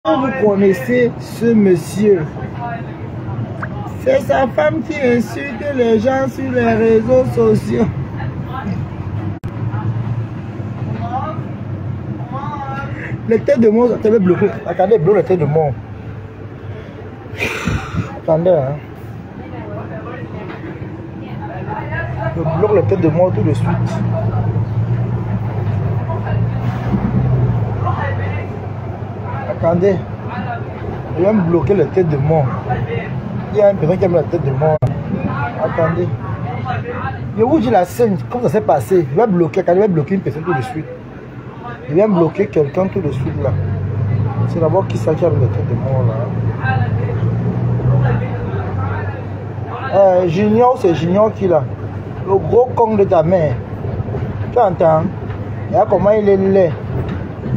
Vous connaissez ce monsieur. C'est sa femme qui insulte les gens sur les réseaux sociaux. Les têtes de mort, ça va bloquer. Attendez, bloque les têtes de mort. Attendez, hein. Je bloque les têtes de mort tout de suite. Attendez. Je vais me bloquer les têtes de mort. Il y a une personne qui a mis la tête de mort. Attendez. Je vous dis la scène, comment ça s'est passé. Je vais bloquer, quand je vais bloquer une personne tout de suite. Je viens bloquer quelqu'un tout de suite là. C'est d'abord qui ça qui a mis la tête de mort là. Junior, c'est Junior qui là. Le gros con de ta mère. Tu entends? Regarde comment il est laid.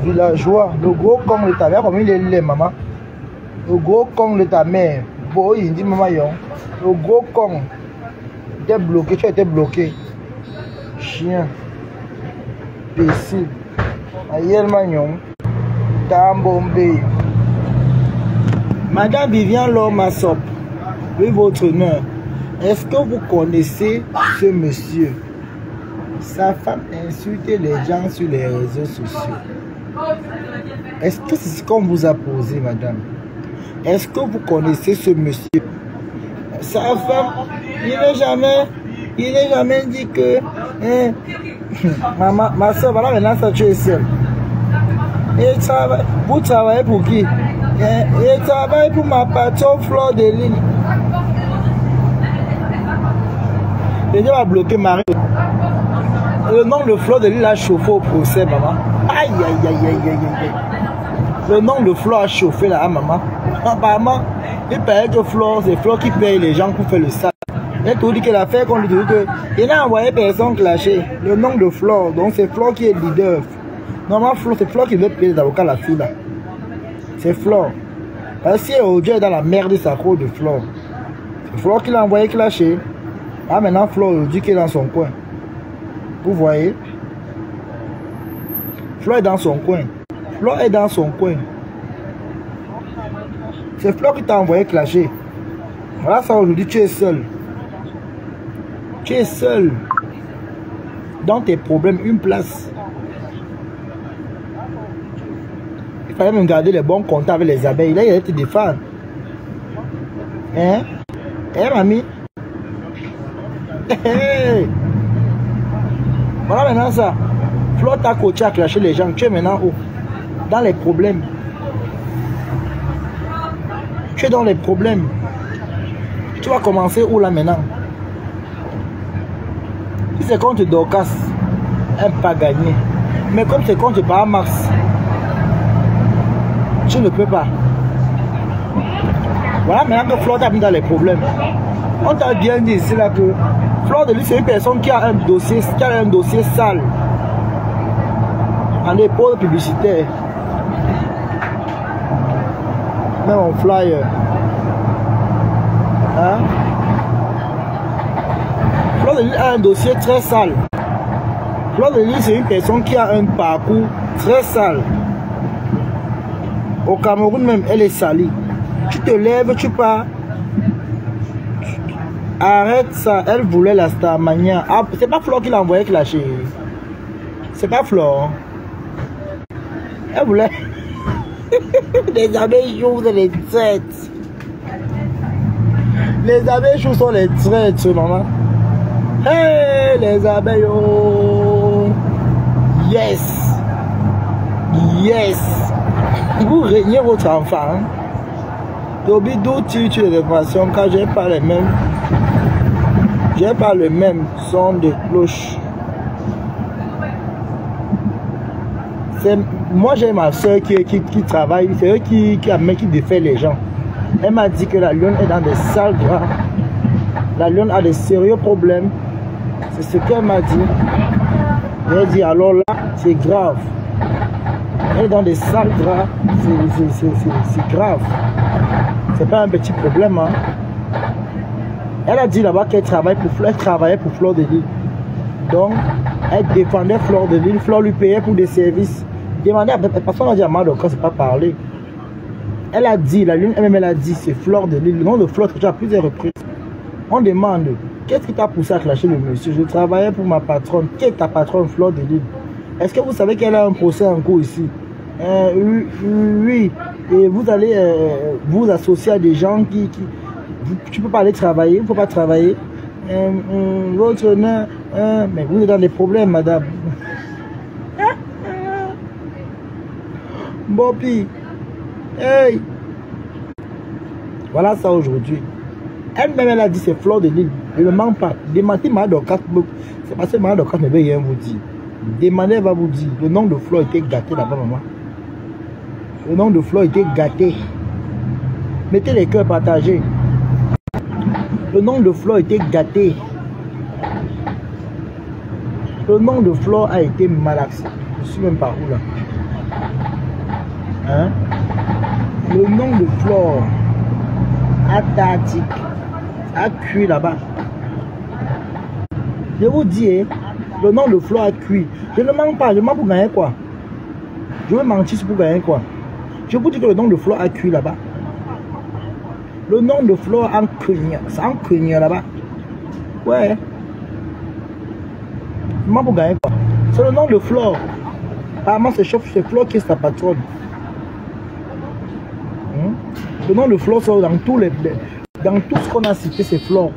Villageois. Le gros con de ta mère. Regarde comment il est laid, maman. Le gros con de ta mère. Bon, il dit maman yon. Le gros con. Tu es bloqué, tu as été bloqué. Chien. Imbécile. Ayel Magnon. Tambombé. Madame Viviane Lormassop. Oui, votre honneur. Est-ce que vous connaissez ce monsieur? Sa femme insulte les gens sur les réseaux sociaux. Est-ce que c'est ce qu'on vous a posé, madame? Est-ce que vous connaissez ce monsieur? Sa femme, il n'est jamais dit que... ma soeur, voilà maintenant ça tu es seule. Et vous travaillez pour qui? Et travaille pour ma patronne Fleur de Lille. Et je vais bloquer Marie. Le nom de Fleur de Lille a chauffé au procès, maman. Aïe, aïe, aïe, aïe, aïe, aïe. Le nom de Fleur a chauffé là, maman. Apparemment, il paraît que Fleur, c'est Fleur qui paye les gens pour faire le sale. Et tout dit que l'affaire qu'on lui dit que il n'a envoyé personne clasher. Le nom de Fleur, donc c'est Fleur qui est leader. Normalement, Fleur, c'est Fleur qui veut payer les avocats la fille là. C'est Fleur. Parce que si Ojo est dans la merde, c'est à cause de Fleur. C'est Fleur qui l'a envoyé clasher. Ah, maintenant, Fleur dit qu'il est dans son coin. Vous voyez? Fleur est dans son coin. Fleur est dans son coin. C'est Fleur qui t'a envoyé clasher. Voilà ça, aujourd'hui, tu es seul. Tu es seul. Dans tes problèmes, une place. Il fallait même garder les bons contacts avec les abeilles. Là, il allait te défendre. Hein? Eh, mamie? Hey. Voilà maintenant ça. Fleur t'a coaché à clasher les gens. Tu es maintenant où? Dans les problèmes. Tu es dans les problèmes. Tu vas commencer où là maintenant? Si c'est contre Dorcas, elle n'a pas gagné. Mais comme c'est contre Bahamas, tu ne peux pas. Voilà maintenant que Fleur t'a mis dans les problèmes. On t'a bien dit ici là que Fleur de Lille c'est une personne qui a un dossier sale en épaule publicitaire. Même en flyer. Hein? Fleur de Lille a un dossier très sale. Fleur de Lille c'est une personne qui a un parcours très sale. Au Cameroun même, elle est salie. Tu te lèves, tu pars. Arrête ça, elle voulait la Starmania. Ah, c'est pas Fleur qui l'a envoyé clasher. C'est pas Fleur. Elle voulait. Les abeilles jouent les traites. Les abeilles jouent sont les traites, maman. Hey, les abeilles. Oh. Yes. Yes. Vous régnez votre enfant. Toby, d'où tu les informations car j'ai pas les mêmes. J'ai pas le même son de cloche. Moi j'ai ma soeur qui travaille, c'est eux qui défait les gens. Elle m'a dit que la lionne est dans des sales draps. La lionne a des sérieux problèmes. C'est ce qu'elle m'a dit. J'ai dit alors là, c'est grave. Elle est dans des sales draps. C'est grave. C'est pas un petit problème. Hein. Elle a dit là-bas qu'elle travaillait pour Fleur de Lille. Donc, elle défendait Fleur de Lille. Fleur lui payait pour des services. Demandez à personne n'a dit à Madoka, c'est pas parler. Elle a dit, la lune elle-même elle a dit, c'est Fleur de Lille. Le nom de Fleur, tu as plusieurs reprises. On demande, qu'est-ce qui t'a poussé à clasher le monsieur? Je travaillais pour ma patronne. Qui est ta patronne, Fleur de Lille? Est-ce que vous savez qu'elle a un procès en cours ici? Oui. Et vous allez vous associer à des gens qui tu peux pas aller travailler, il ne faut pas travailler. Votre nom, mais vous êtes dans des problèmes, madame. Bobby, hey. Voilà ça aujourd'hui. Elle-même, elle a dit c'est Fleur de Lille. Elle ne ment pas. Demandez Mme Dorcas. C'est parce que Mme Dorcas ne veut rien vous dire. Demandez, elle va vous dire. Le nom de Fleur était gâté là-bas, maman. Le nom de Fleur était gâté. Mettez les cœurs partagés. Le nom de Fleur était gâté. Le nom de Fleur a été malaxé. Je suis même par où là? Hein? Le nom de Fleur Atlantique a cuit là-bas. Je vous dis, hein, le nom de Fleur a cuit. Je ne mens pas, je mens pour gagner quoi? Je veux mentir pour gagner quoi? Je vous dis que le nom de Fleur a cuit là-bas. Le nom de Fleur en cuignant, c'est en cuignant là-bas. Ouais. Je mens pour gagner quoi? C'est le nom de Fleur. Apparemment c'est Fleur qui est sa patronne. Le nom de Fleur sort dans tout ce qu'on a cité, c'est Fleur.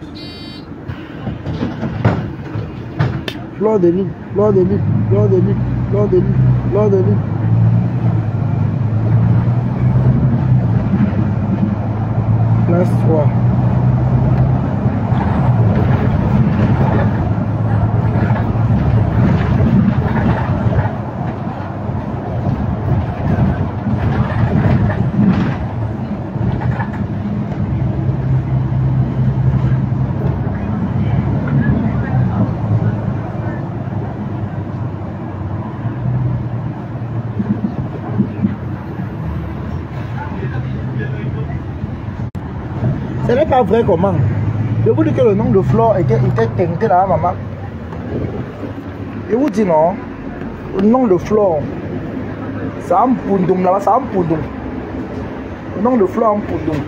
Fleur de Lille, Fleur de Lille, Fleur de Lille, Fleur de Lille, Fleur de Lille. Place 3. Ce n'est pas vrai comment. Je vous dis que le nom de Fleur était teinté là, maman. Je vous dis non. Le nom de Fleur, c'est un poudum là-bas, c'est un poudum. Le nom de Fleur, un poudum.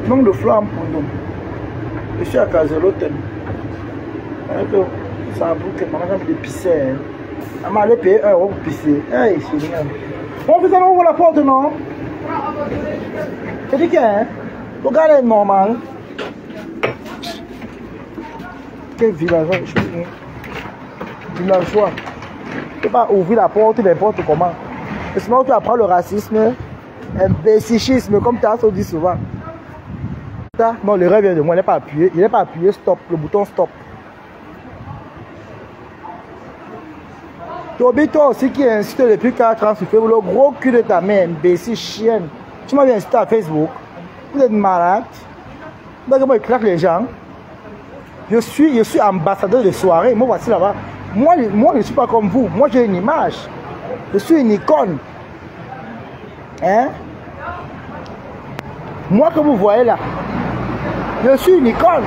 Le nom de Fleur, un poudum. Je suis à Caseloten. Ça a bouclé, maman, j'ai envie de pisser. Maman, allez payer 1 € pour pisser. Hey, c'est génial. Bon, vous allez ouvrir la porte, non? C'est dit que, hein? Regardez normal. Quel villageois, je suis villageois. Tu ne peux pas ouvrir la porte n'importe comment. Et sinon tu apprends le racisme, imbécichisme, comme tu as dit souvent. Non, le rêve vient de moi, il n'est pas appuyé. Il n'est pas appuyé, stop, le bouton stop. Toby, toi aussi qui insiste depuis 4 ans sur Facebook, le gros cul de ta mère, imbécile, chienne. Tu m'as bien incité à Facebook. Vous êtes malade. Donc moi, je claque les gens. Je suis ambassadeur de soirée. Moi, voici là-bas. Moi, je ne suis pas comme vous. Moi, j'ai une image. Je suis une icône. Hein? Moi, que vous voyez là, je suis une icône.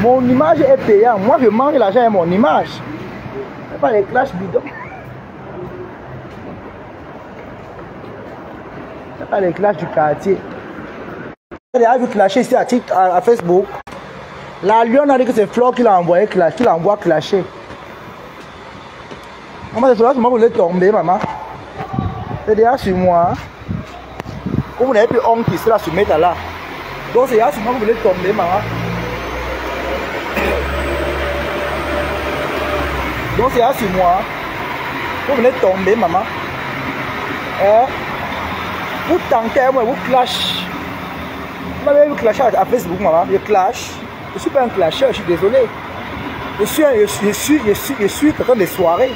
Mon image est payante. Moi, je mange l'argent et mon image. Pas les clashs bidons. C'est pas les clashs du quartier. Il a vu clasher ici à Facebook. La Lyon a dit que c'est Fleur qui l'a envoyé clasher, qui l'envoie clasher. Maman, c'est cela que moi vous voulez tomber, maman. C'est déjà sur moi. Comme vous n'avez plus honte qui sera sur mettre là. Donc c'est déjà sur moi que vous voulez tomber, maman. Donc c'est là sur moi. Vous venez tomber, maman. Vous tentez, moi, vous clash. Vous m'avez vu clasher à Facebook, maman. Je clash. Je ne suis pas un clasheur, je suis désolé. Je suis quelqu'un des soirées.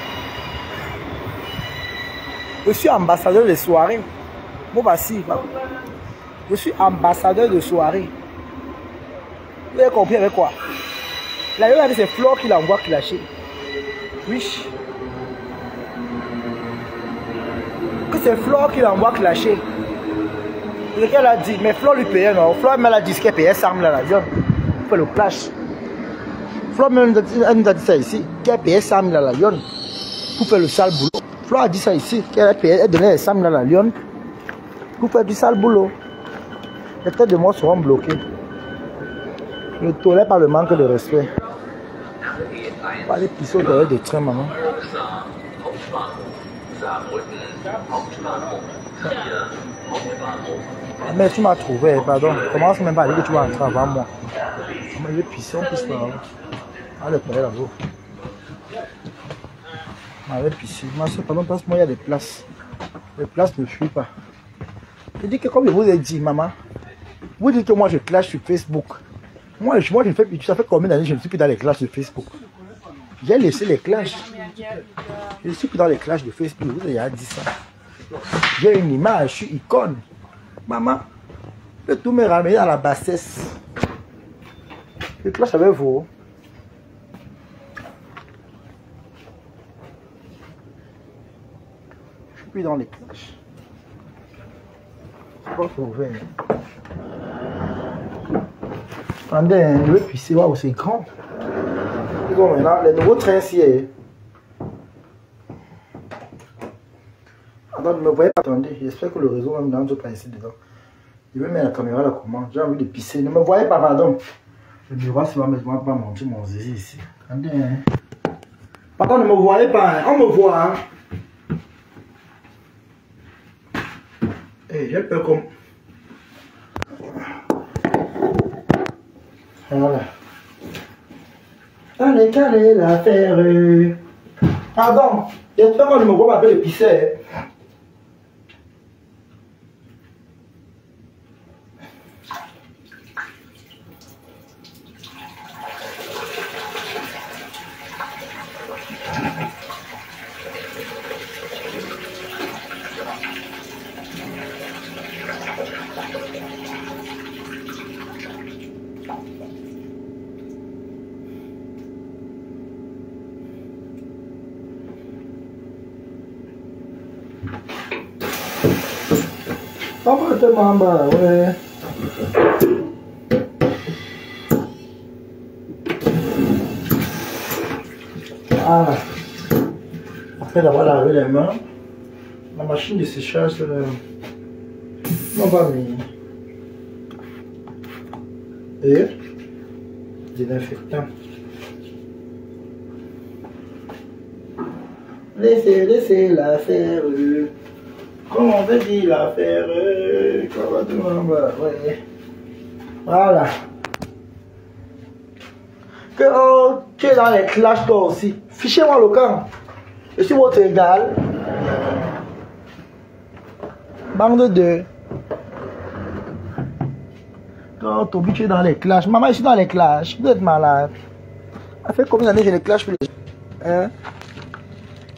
Je suis ambassadeur des soirées. Bon, bah si, je suis ambassadeur de soirée. Vous avez compris avec quoi? La Lyon a dit c'est Fleur qui l'envoie clasher. Oui. Que c'est Fleur qui l'envoie clasher. Ce qu'elle a dit, mais Fleur lui payait, non? Fleur elle a dit qu'elle payait 100 000 à la Lyon. Il fait le clash. Fleur elle nous a dit ça ici, qu'elle payait 100 000 à la Lyon pour faire le sale boulot. Flo a dit ça ici, qu'elle donnait les sommes à la lionne pour faire du sale boulot. Les têtes de moi seront bloquées. Je ne tolère pas le manque de respect. Pas les pisseaux derrière des trains, maman. Mais tu m'as trouvé, pardon. Commence même pas à dire que tu vas entrer avant moi. Comment il est pissé, on pisse pas. Ah, le palais là-bas. Ah, il est pissé. Ma soeur, pardon, passe-moi, il y a des places. Les places ne fuient pas. Je dis que comme je vous ai dit, maman, vous dites que moi je clash sur Facebook. Moi je fais, ça fait combien d'années que je ne suis plus dans les clashs de Facebook? J'ai laissé les clashs. Je ne suis plus dans les clashs de Facebook, vous avez dit ça. J'ai une image, je suis icône. Maman, je peux tout me ramener à la bassesse. Je clash avec vous. Je suis plus dans les clashs. C'est pas trouvé. Attendez, je vais pisser, waouh, c'est grand. Et donc maintenant, les nouveaux trains ici. Attends, ne me voyez pas, attendez, j'espère que le réseau même dans pas ici dedans. Je vais mettre la caméra là comment. J'ai envie de pisser. Ne me voyez pas, pardon. Je vais voir si on va pas monter mon zizi ici. Attendez. Pardon, ne me voyez pas, hein. On me voit. Hein. Hey, j'ai peur comme. Voilà. Allez, calez l'affaire. Pardon, j'espère qu'on ne me voit pas avec le pisser. Papa te mamba, ouais. Voilà. Après d'avoir lavé les mains, la machine de séchage, on va mettre. Et désinfectant. Laissez la faire. Comment on veut dire la faire. Ouais. Voilà. Que oh, tu es dans les clashs toi aussi. Fichez-moi le camp. Je suis votre égal. Bande de. Quand Toby, tu es dans les clashs. Maman, je suis dans les clashs. Vous êtes malade. Ça fait combien d'années que je les clash plus? Hein?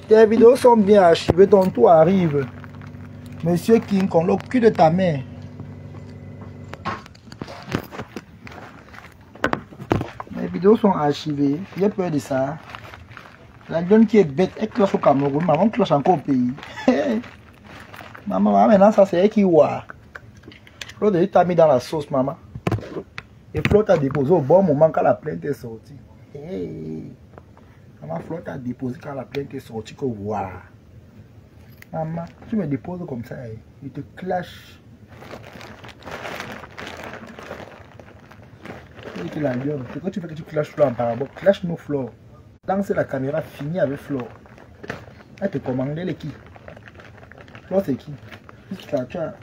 Tes vidéos sont bien archivées. Ton tour arrive. Monsieur King, on le cul de ta mère. Les vidéos sont archivées. J'ai peur de ça. La donne qui est bête, elle clash au Cameroun. Maman clash encore au pays. Maman, maintenant ça c'est elle qui voit. Flo t'a mis dans la sauce, maman. Et Flo t'a déposé au bon moment quand la plainte est sortie. Maman, Flo t'a déposé quand la plainte est sortie que voir. Maman, tu me déposes comme ça, il te clash. Tu la lionne. C'est quand tu fais que tu clashes Flo en parabole. Clash nos Flo. Lance la caméra, finis avec Flo. Elle te commande, elle est qui? Flo, c'est qui? Tu as.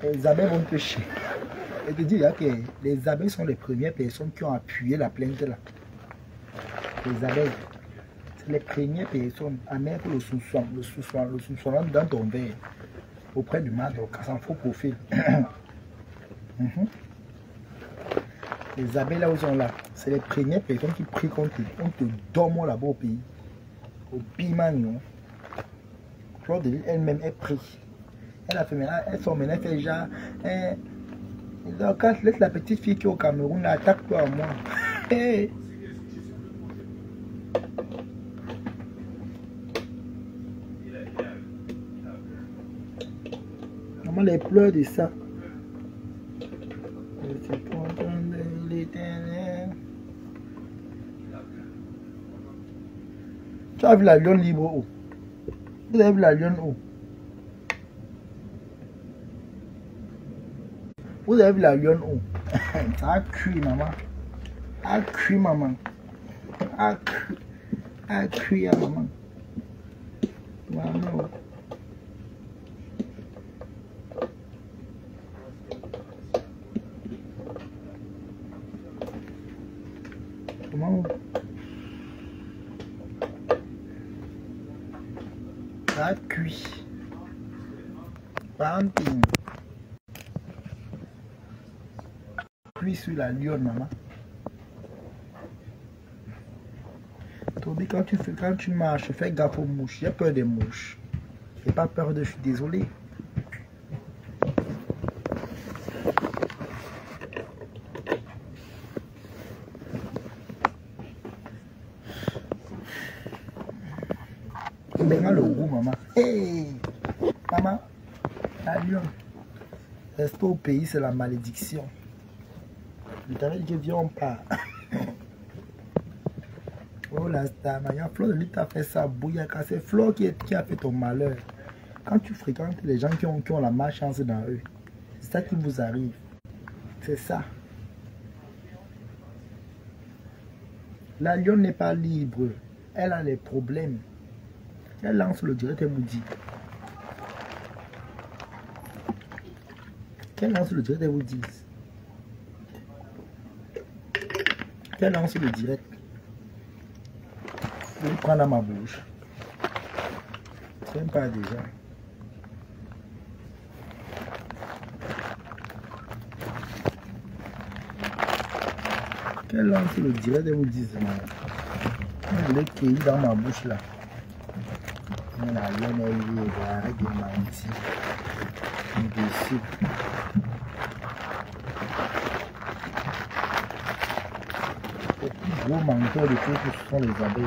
Les abeilles vont te chier. Elle te dit que les abeilles sont les premières personnes qui ont appuyé la plainte là. Les abeilles. C'est les premières personnes à mettre le sous-soin dans ton verre. Auprès du madre, sans faux profil. Les abeilles là où sont là, c'est les premières personnes qui prient contre on te dorme là-bas au pays. Au Bimagnon. Claude elle-même est pris. Elle a fait maintenant, elle sort maintenant, elle fait genre. Quand laisse la petite fille qui est au Cameroun, attaque-toi à moi. Maman les pleurs de ça. Tu as vu la lionne libre où? Vous avez vu la lionne où? Vous avez vu la lionne où? Ça a cuit, maman. A cuit, maman. A cuit, maman. Maman. Comment? Ça a cuit. Pas un ping. Cuit sur la lionne, maman. Toby, quand tu marches, fais gaffe aux mouches. J'ai peur des mouches. J'ai pas peur de... Je suis désolé. Benga le goût, maman. Hey! Maman, la lionne. Rester au pays, c'est la malédiction. Je t'avais dit que viens, on part. Oh la star, Fleur de Lys t'a fait ça, Bouyaka. C'est Fleur qui a fait ton malheur. Quand tu fréquentes les gens qui ont la malchance dans eux, c'est ça qui vous arrive. C'est ça. La lionne n'est pas libre. Elle a des problèmes. Elle lance le direct et vous dit. Qu'elle lance le direct et vous dit. Qu'elle lance le direct. Je vais prendre dans ma bouche. J'aime pas déjà. Qu'elle lance le direct et vous dit. Je l'ai cueilli dans ma bouche là. La lionne est libre, arrête de mentir. Imbécile. Le plus gros menteur de tout, ce sont les abeilles.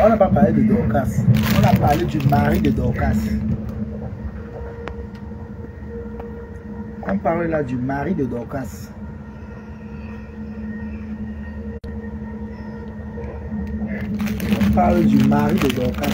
On n'a pas parlé de Dorcas. On a parlé du mari de Dorcas. On parle là du mari de Dorcas. On parle du mari de Dorcas.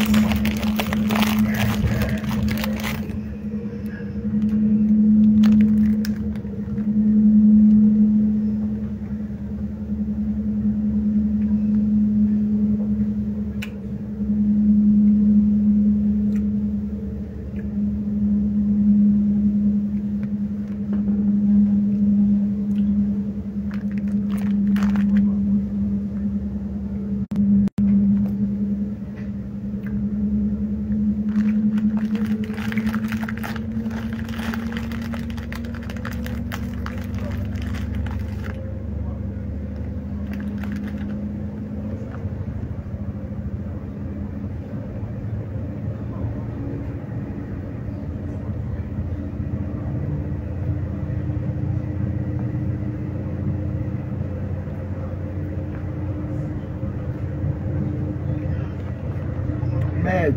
Merde,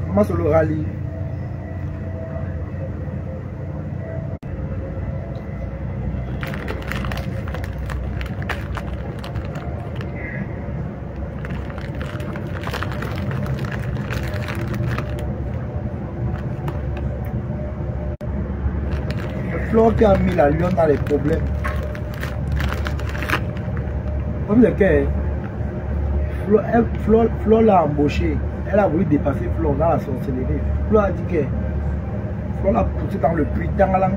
comment se le rallye? Flore qui a mis la lionne dans les problèmes. Comme lequel Flore l'a embauché. Elle a voulu dépasser Flore dans la sorcellerie. Flore a dit que Flore l'a poussé dans le puits d'Angalang.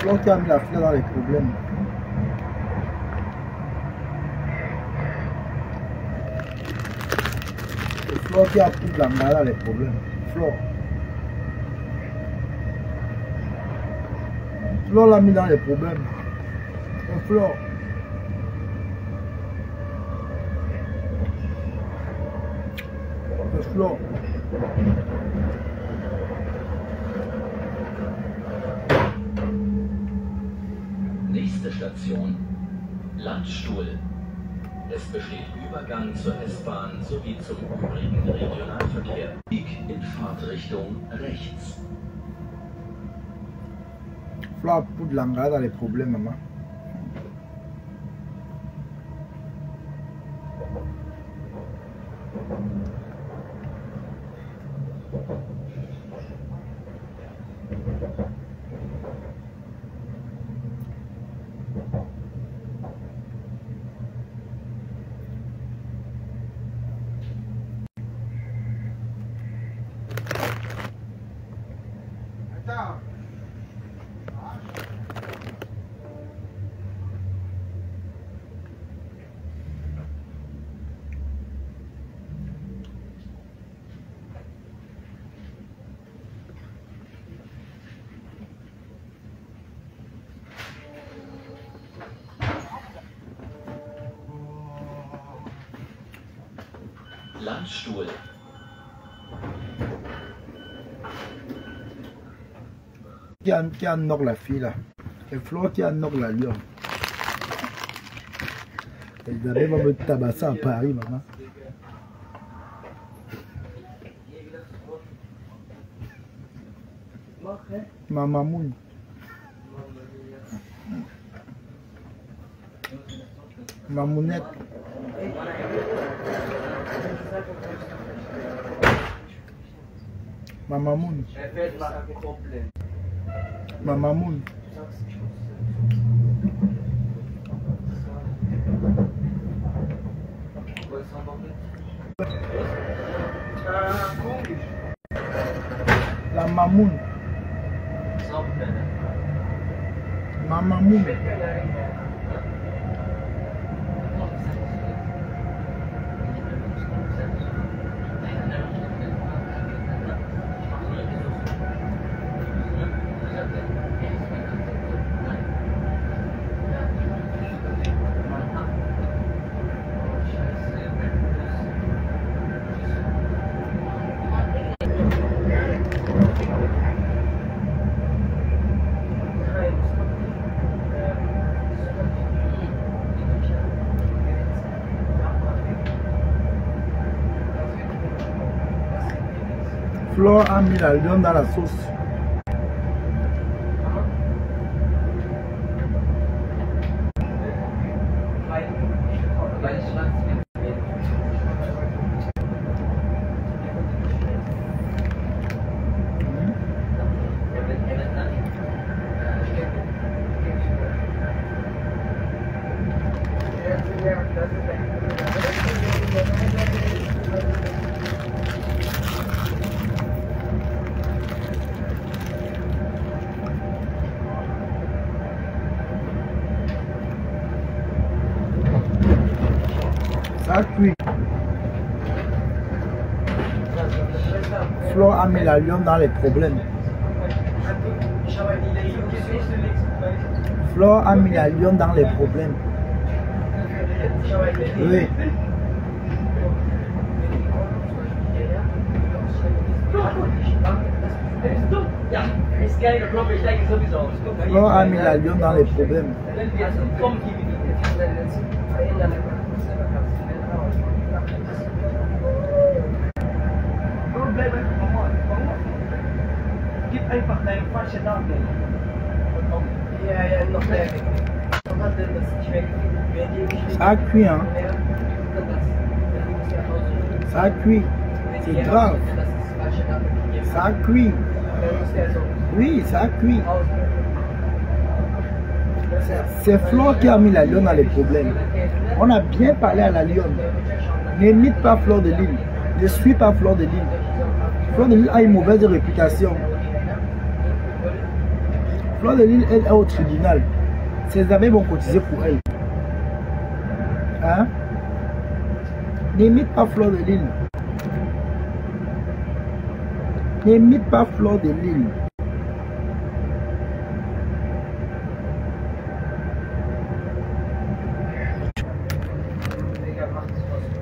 Flore qui a mis la fille dans les problèmes. C'est Flore qui a pris de la main dans les problèmes. Flore. Flore l'a mis dans les problèmes. C'est Flore. C'est Flore. Nächste Station, Landstuhl. Es besteht Übergang zur S-Bahn sowie zum übrigen Regionalverkehr. In Fahrtrichtung rechts. Flore pour de l'engrais dans les problèmes, maman. Landstuhl. Qui a knock la fille là. C'est Flore qui a knock la lion. Elisabeth va me tabasser à Paris, maman. Maman Moune. Mamounette. Maman Moune. Maman Moune. La Mamoun. Maman Moune. Flore a mis la lion dans la sauce. Ça cuit. Flore a mis la lion dans les problèmes. Flore a mis la lion dans les problèmes. Oui. Flore a mis la lion dans les problèmes. Gib einfach deine falsche Name. Ja, noch mehr. Ça cuit, hein. Ça cuit. C'est grave. Ça cuit. Oui, ça cuit. C'est Flore qui a mis la lionne dans les problèmes. On a bien parlé à la lionne. N'imite pas Flore de Lille. Ne suis pas Flore de Lille. Flore de Lille a une mauvaise réputation. Fleur de Lille, elle est au tribunal. Ses amis vont cotiser pour elle. Hein? N'imite pas Fleur de Lille. N'imite pas Fleur de Lille.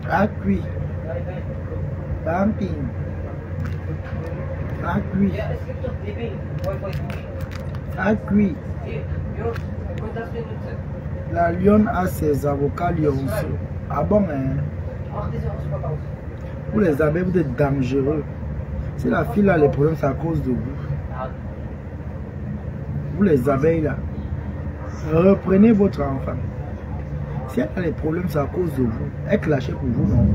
Accueil. Camping. Accueil. Accueil. La lionne a ses avocats lionceaux. Ah bon, hein? Pour les abeilles, vous êtes dangereux. Si la fille a les problèmes, c'est à cause de vous. Vous les abeilles là, reprenez votre enfant. Si elle a les problèmes, c'est à cause de vous. Elle clashait pour vous, non?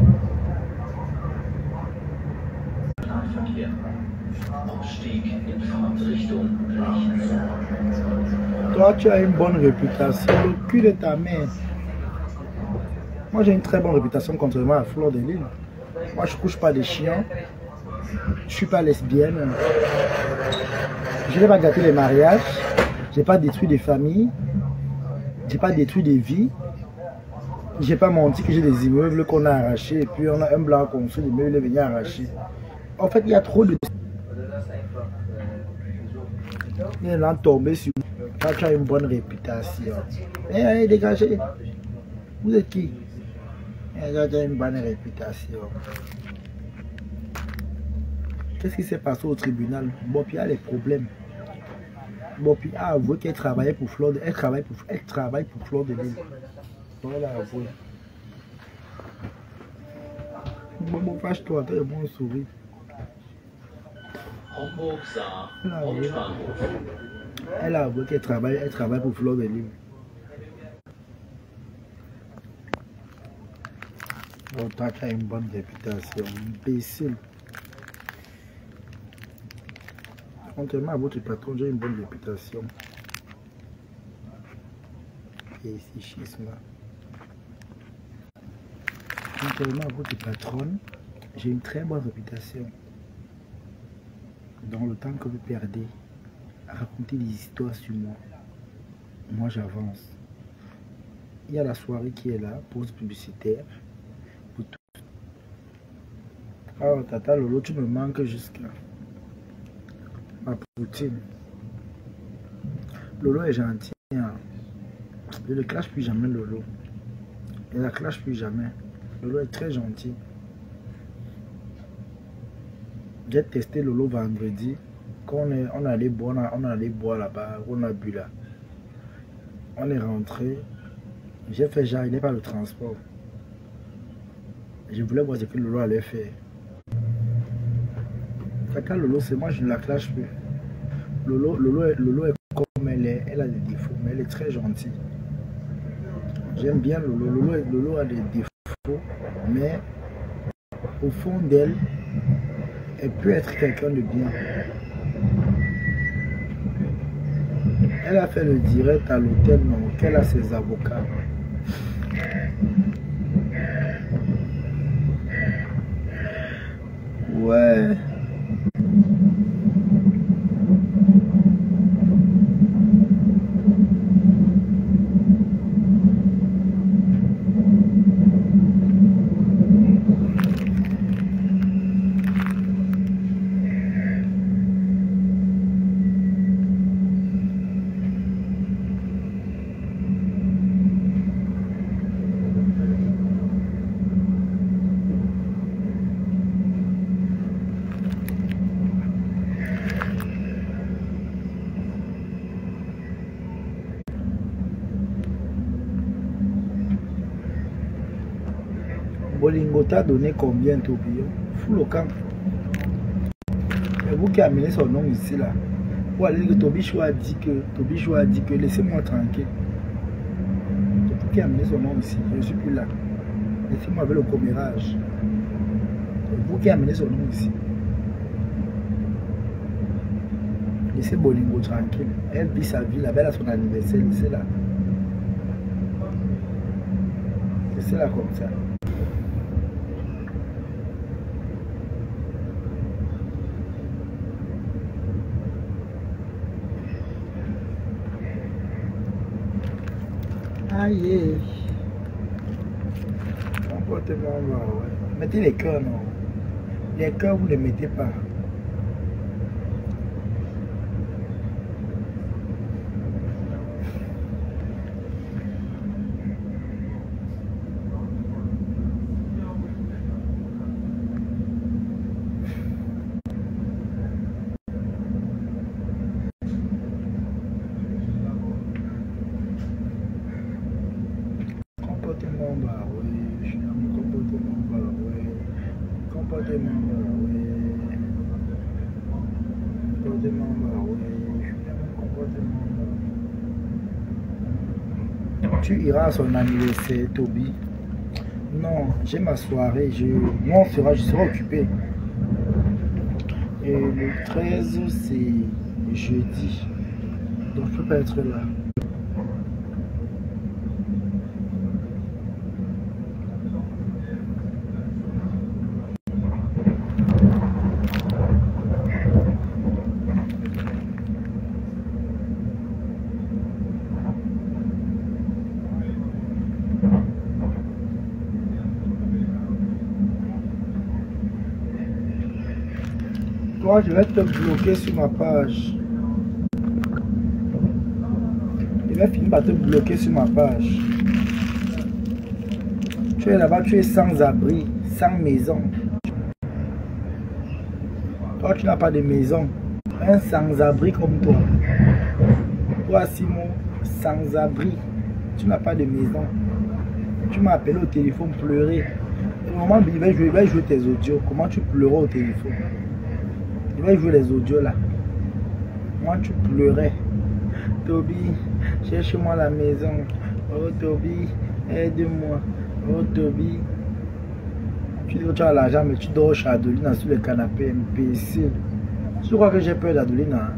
Toi, tu as une bonne réputation. Le cul de ta mère. Moi, j'ai une très bonne réputation, contrairement à Fleur de Lille. Moi, je ne couche pas des chiens. Je ne suis pas lesbienne. Je n'ai pas gâté les mariages. Je n'ai pas détruit des familles. Je n'ai pas détruit des vies. Je n'ai pas menti que j'ai des immeubles qu'on a arrachés. Et puis, on a un blanc construit, les immeubles venus arracher. En fait, il y a trop de... Il est tombé sur... Quand tu as une bonne réputation. Eh, dégagez. Vous êtes qui? Tu as une bonne réputation. Qu'est-ce qui s'est passé au tribunal? Bopi a les problèmes. Bopi a avoué qu'elle travaillait pour Fleur de... Elle travaille pour Fleur de Lille. Elle a avoué. Bon, fâche-toi, t'as un bon sourire. Elle a avoué qu'elle travaille pour Fleur de Lille. Bon, toi, tu as une bonne réputation. Imbécile. Contrairement à votre patron, j'ai une bonne réputation. Et ici, schisme. Contrairement à votre patronne, j'ai une très bonne réputation. Dans le temps que vous perdez, à raconter des histoires sur moi, moi j'avance. Il y a la soirée qui est là, pause publicitaire. Pour tout. Oh Tata Lolo, tu me manques jusqu'à ma poutine. Lolo est gentil. Hein. Je ne clash plus jamais Lolo. Je ne la clash plus jamais. Lolo est très gentil. J'ai testé Lolo vendredi. Quand on allait boire là-bas, on a bu là. On est rentré. J'ai fait genre, il n'est pas le transport. Je voulais voir ce que Lolo allait faire. Kaka Lolo, c'est moi, je ne la clash plus. Lolo est comme elle est. Elle a des défauts, mais elle est très gentille. J'aime bien Lolo. Lolo a des défauts, mais au fond d'elle, elle peut être quelqu'un de bien. Elle a fait le direct à l'hôtel, non, qu'elle a ses avocats. Ouais. Bolingo t'a donné combien, Tobio? Fou le camp. Et vous qui amenez son nom ici là. Vous allez dire que Tobichou a dit que laissez-moi tranquille. C'est vous qui amenez son nom ici. Je ne suis plus là. Laissez-moi avec le commérage. C'est vous qui amenez son nom ici. Laissez Bolingo tranquille. Elle vit sa vie là. Elle a son anniversaire. Laissez-la. Laissez-la comme ça. Aïe. Comportement, ouais. Mettez les cœurs, non. Les cœurs, vous ne les mettez pas. Comportement, bah oui. Je suis dans mon comportement, bah oui. Comportement, bah oui. Comportement, bah oui. Je suis dans mon comportement, bah oui. Tu iras à son anniversaire, Toby? Non, j'ai ma soirée. Moi, je serai occupé. Et le 13, c'est jeudi. Donc, je ne peux pas être là. Toi, je vais te bloquer sur ma page. Je vais finir par te bloquer sur ma page. Tu es là-bas, tu es sans abri, sans maison. Toi, tu n'as pas de maison. Un sans-abri comme toi. Toi, Simon, sans-abri. Tu n'as pas de maison. Tu m'as appelé au téléphone pleurer. Au moment où il va jouer tes audios. Comment tu pleurais au téléphone? Il va jouer les audios là. Moi, tu pleurais. Toby, cherche-moi la maison. Oh, Toby, aide-moi. Oh, Toby. Tu dis que tu as l'argent, mais tu dors chez Adelina sur le canapé, imbécile. Tu crois que j'ai peur d'Adelina?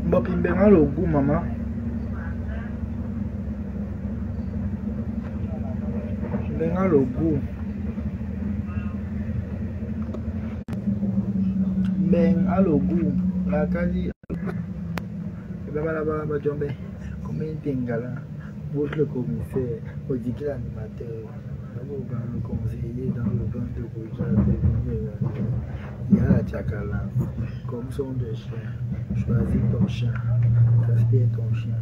Bopi mbenga le goût, maman. Mbenga le goût. Mbenga le goût. La quasi. Baba Jombe. Combien d'engala? Vous le commissaire. Vous dites l'animateur. Le conseiller dans le vent de Gouja. Il y a la tchakala. Comme son de chien. Choisis ton chien. Gaspille ton chien.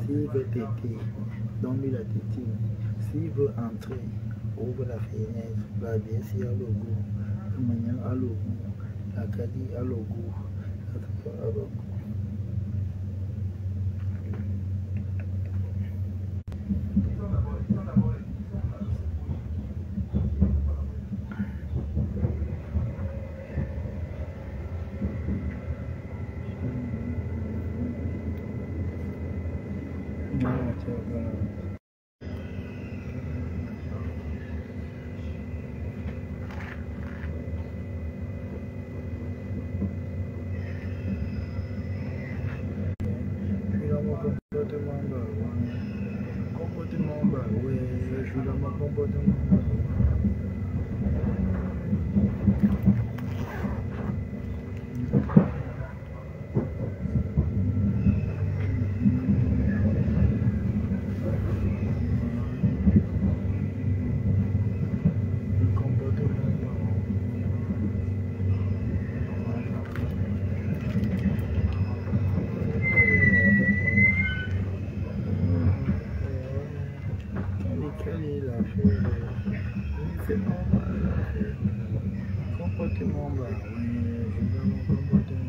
S'il veut téter, donne-lui la tétine. S'il veut entrer, ouvre la fenêtre. La bienci à l'ogo. Le magnan à l'ogo. La cali à l'ogo. À l'ogo. Comportement, bah ouais, je suis dans mon comportement. Comportement, bah ouais, je suis dans mon comportement.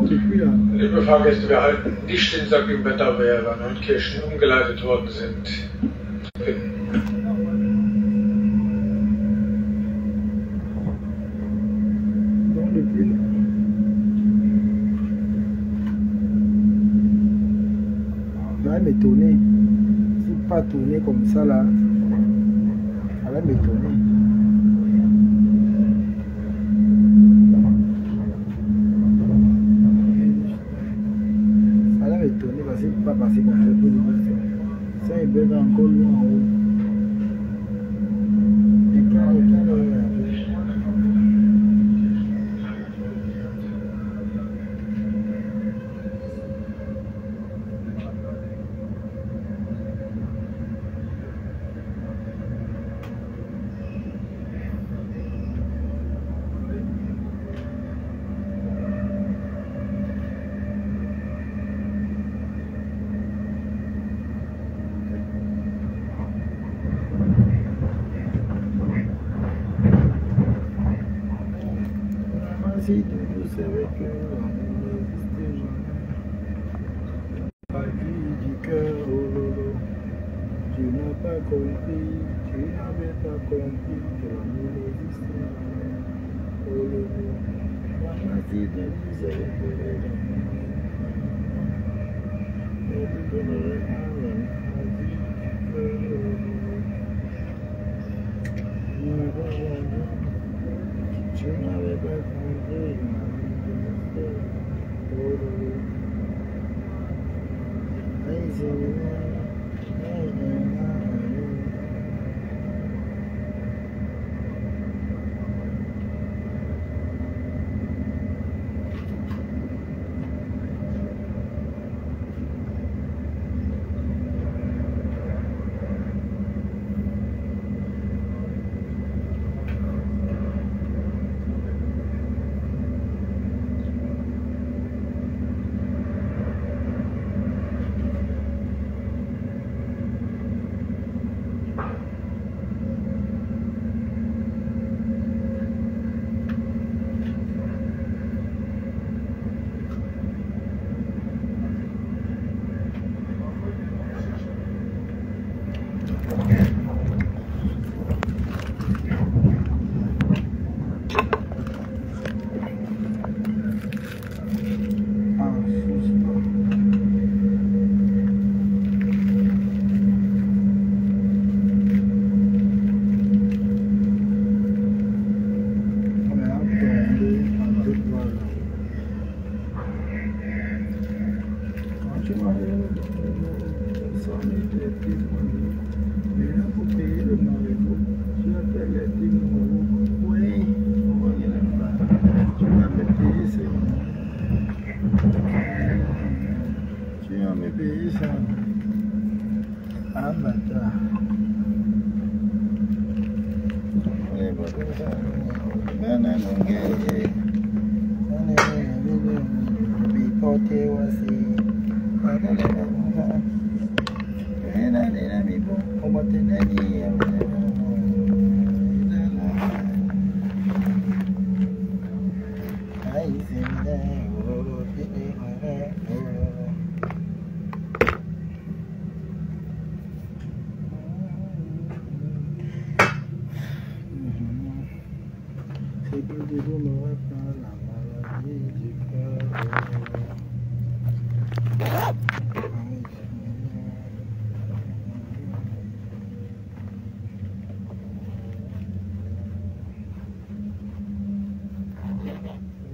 Donc depuis là. Liebe Fahrgäste, wir halten nicht den Sack im Wetterwehr, weil Neunkirchen umgeleitet worden sind. Donc depuis là. Ça va m'étonner. Si pas tourner comme ça là, ça va m'étonner. Ça va m'étonner parce qu'il ne peut pas passer comme ça. Ça il peut être encore loin en haut. Et quand si vous savez que la vie du cœur, oh lolo, tu n'as pas compris, tu n'avais pas compris que l'amour existe jamais, oh lolo, maman si tu savais que tu n'avais pas compris,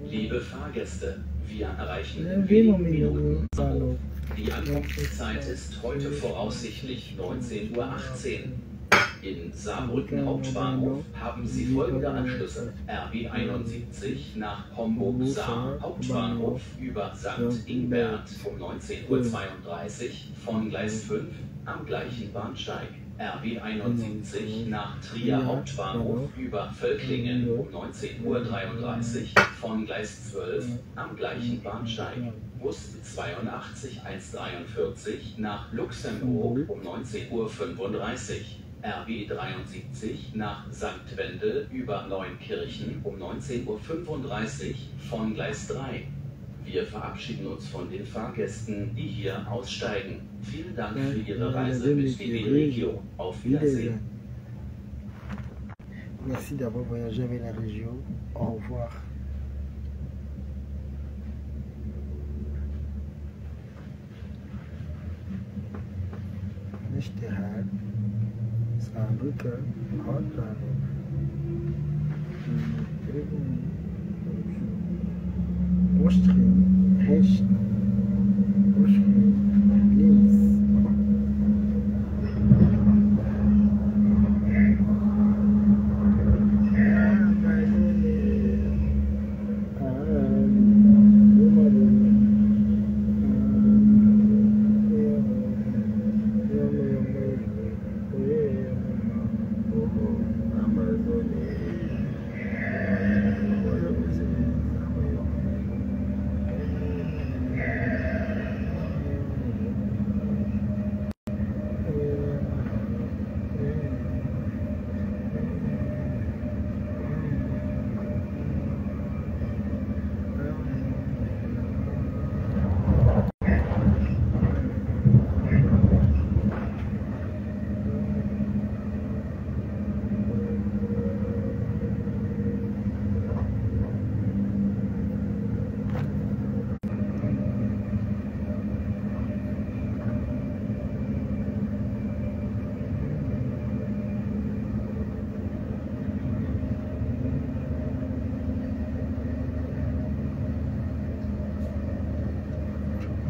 Liebe Fahrgäste, wir erreichen in wenigen Minuten Bahnhof. Die Ankunftszeit ist heute voraussichtlich 19:18 Uhr. In Saarbrücken Hauptbahnhof haben Sie folgende Anschlüsse: RB 71 nach Homburg-Saar Hauptbahnhof über St. Ingbert um 19:32 Uhr von Gleis 5 am gleichen Bahnsteig. RB 71 nach Trier Hauptbahnhof über Völklingen um 19:33 Uhr von Gleis 12 am gleichen Bahnsteig. Bus 82 143 nach Luxemburg um 19:35 Uhr. RB 73 nach St. Wendel über Neunkirchen um 19:35 Uhr von Gleis 3. Wir verabschieden uns von den Fahrgästen, die hier aussteigen. Vielen Dank für Ihre Reise mit DB Regio. Auf Wiedersehen. Merci d'avoir voyagé avec la région. Au revoir. اشتهار سابقا حتى مشتري هش مشتري لينس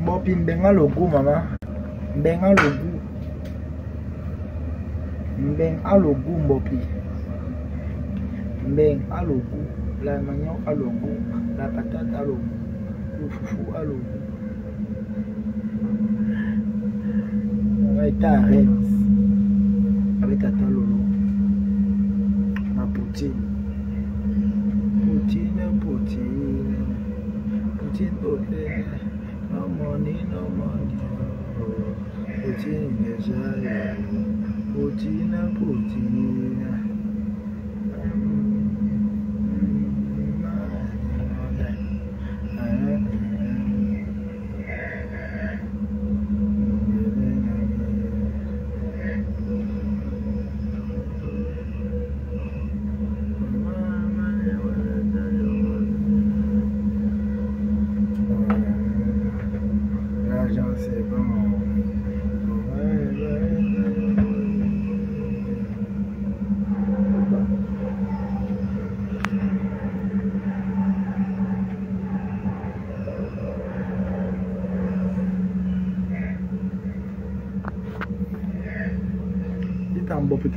Mopi mbenga logo mama. Mbenga logo. Mbenga logo mopi. Mbenga logo. La manioc à logo. La patate à logo. Le foufou à logo. On va être arrête. Avec Tata Lolo. Ma poutine. Poutine, poutine. Poutine, poutine. No money, no money. Poutine, déjà. Poutine, poutine.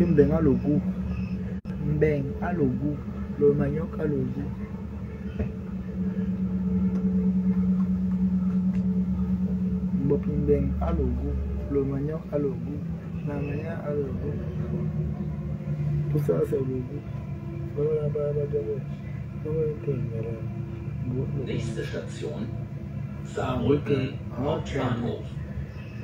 Mbeng à logo. Mbeng à logo. Le manioc à logo. Mbeng à logo. Le manioc à logo. La manière à logo. Tout ça c'est logo. Nächste Station Saarbrücken Hauptbahnhof.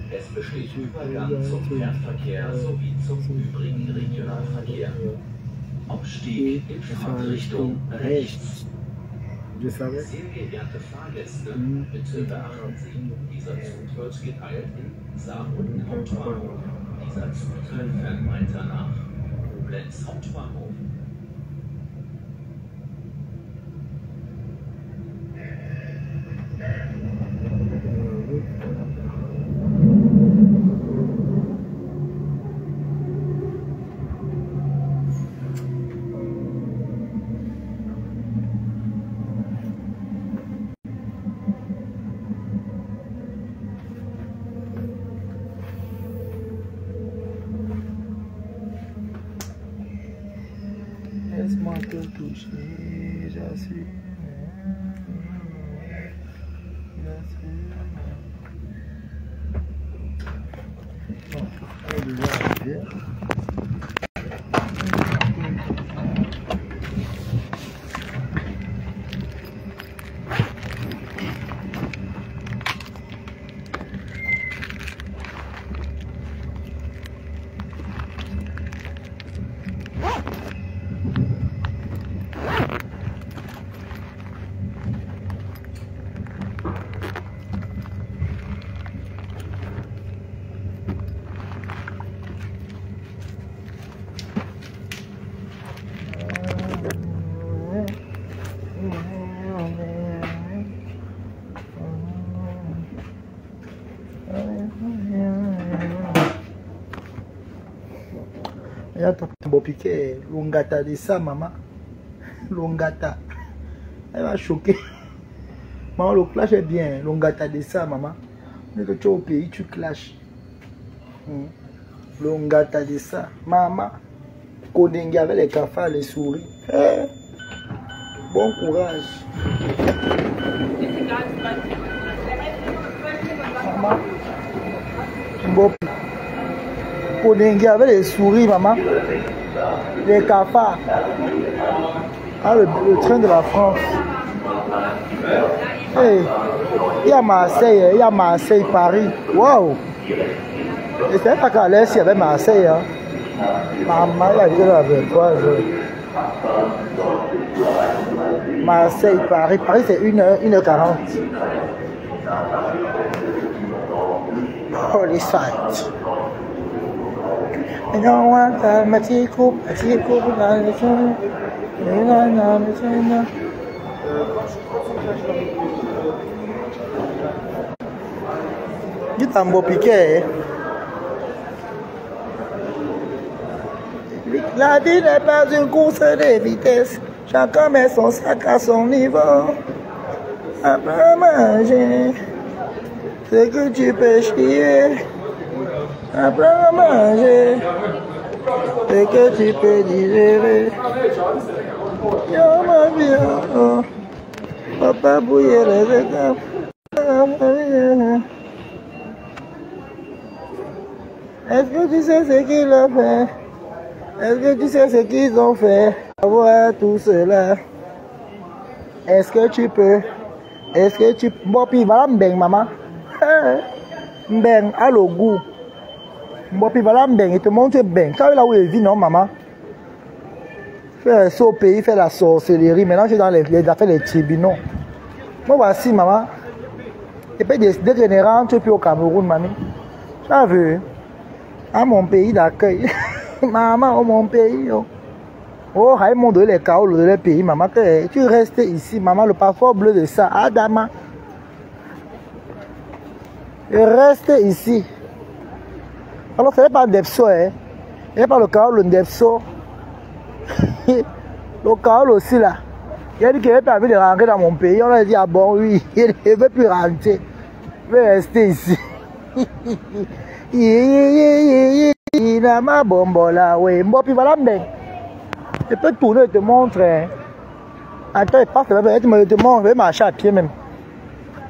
Es besteht Übergang zum Fernverkehr sowie zum übrigen Regionalverkehr. Aufstieg in Fahrtrichtung rechts. Sehr geehrte Fahrgäste, bitte beachten Sie, dieser Zug wird geteilt in Saarbrücken Hauptbahnhof. Dieser Zugteil fährt weiter nach Koblenz Hauptbahnhof. Laisse-moi te toucher, j'assume. Bon, elle est déjà arrivée. Il y a un beau piqué, l'ongata de ça, maman. L'ongata. Elle va choquer. Maman, le clash est bien. L'ongata de ça, maman. Mais que tu es au pays, tu clashes. L'ongata de ça. Maman. Kodenge avec les cafards, les souris. Bon courage. Maman. Bon. Kodenge avec les souris, maman. Les cafards. Ah, le train de la France. Hey, il y a Marseille, Paris. Waouh! Je ne savais pas qu'à l'est, il y avait Marseille. Hein. Maman, il y avait la 23 heures. Marseille, Paris. Paris, c'est 1h40. Holy sight. I don't want a matiko, il est un beau piquet. La vie n'est pas une course de vitesse. Chacun met son sac à son niveau. Après manger, c'est que tu peux chier. Après manger, c'est que tu peux digérer. Yo ma vie, papa bouiller les étapes. Est-ce que tu sais ce qu'il a fait? Est-ce que tu sais ce qu'ils ont fait? Avoir tout cela. Est-ce que tu peux? Est-ce que tu peux? Bon, puis voilà, m'beng, maman. M'beng, à le goût. Bon, puis voilà, m'beng, il te montre beng. Tu vois là où il vit, non, maman? Faire ça au pays, faire la sorcellerie. Maintenant, je suis dans les affaires des tribunaux. Moi, voici, maman. Et puis, dès rentre puis au Cameroun, mamie. Tu as vu? À mon pays d'accueil. Maman, mon pays. Oh, ils m'ont donné les chaos de leur pays, maman. Tu restes ici, maman, le passeport bleu de ça. Adama. Je reste ici. Alors, ce n'est pas Depso, hein. Ce n'est pas le chaos, le Depso. Le chaos aussi, là. Il a dit qu'il n'avait pas envie de rentrer dans mon pays. On a dit, ah bon, oui, il ne veut plus rentrer. Il veut rester ici. Il a ma bombe là, oui. Bon, puis voilà, mec. Je peux tourner et te montrer. Attends, il passe là, je te montre, je vais marcher à pied même.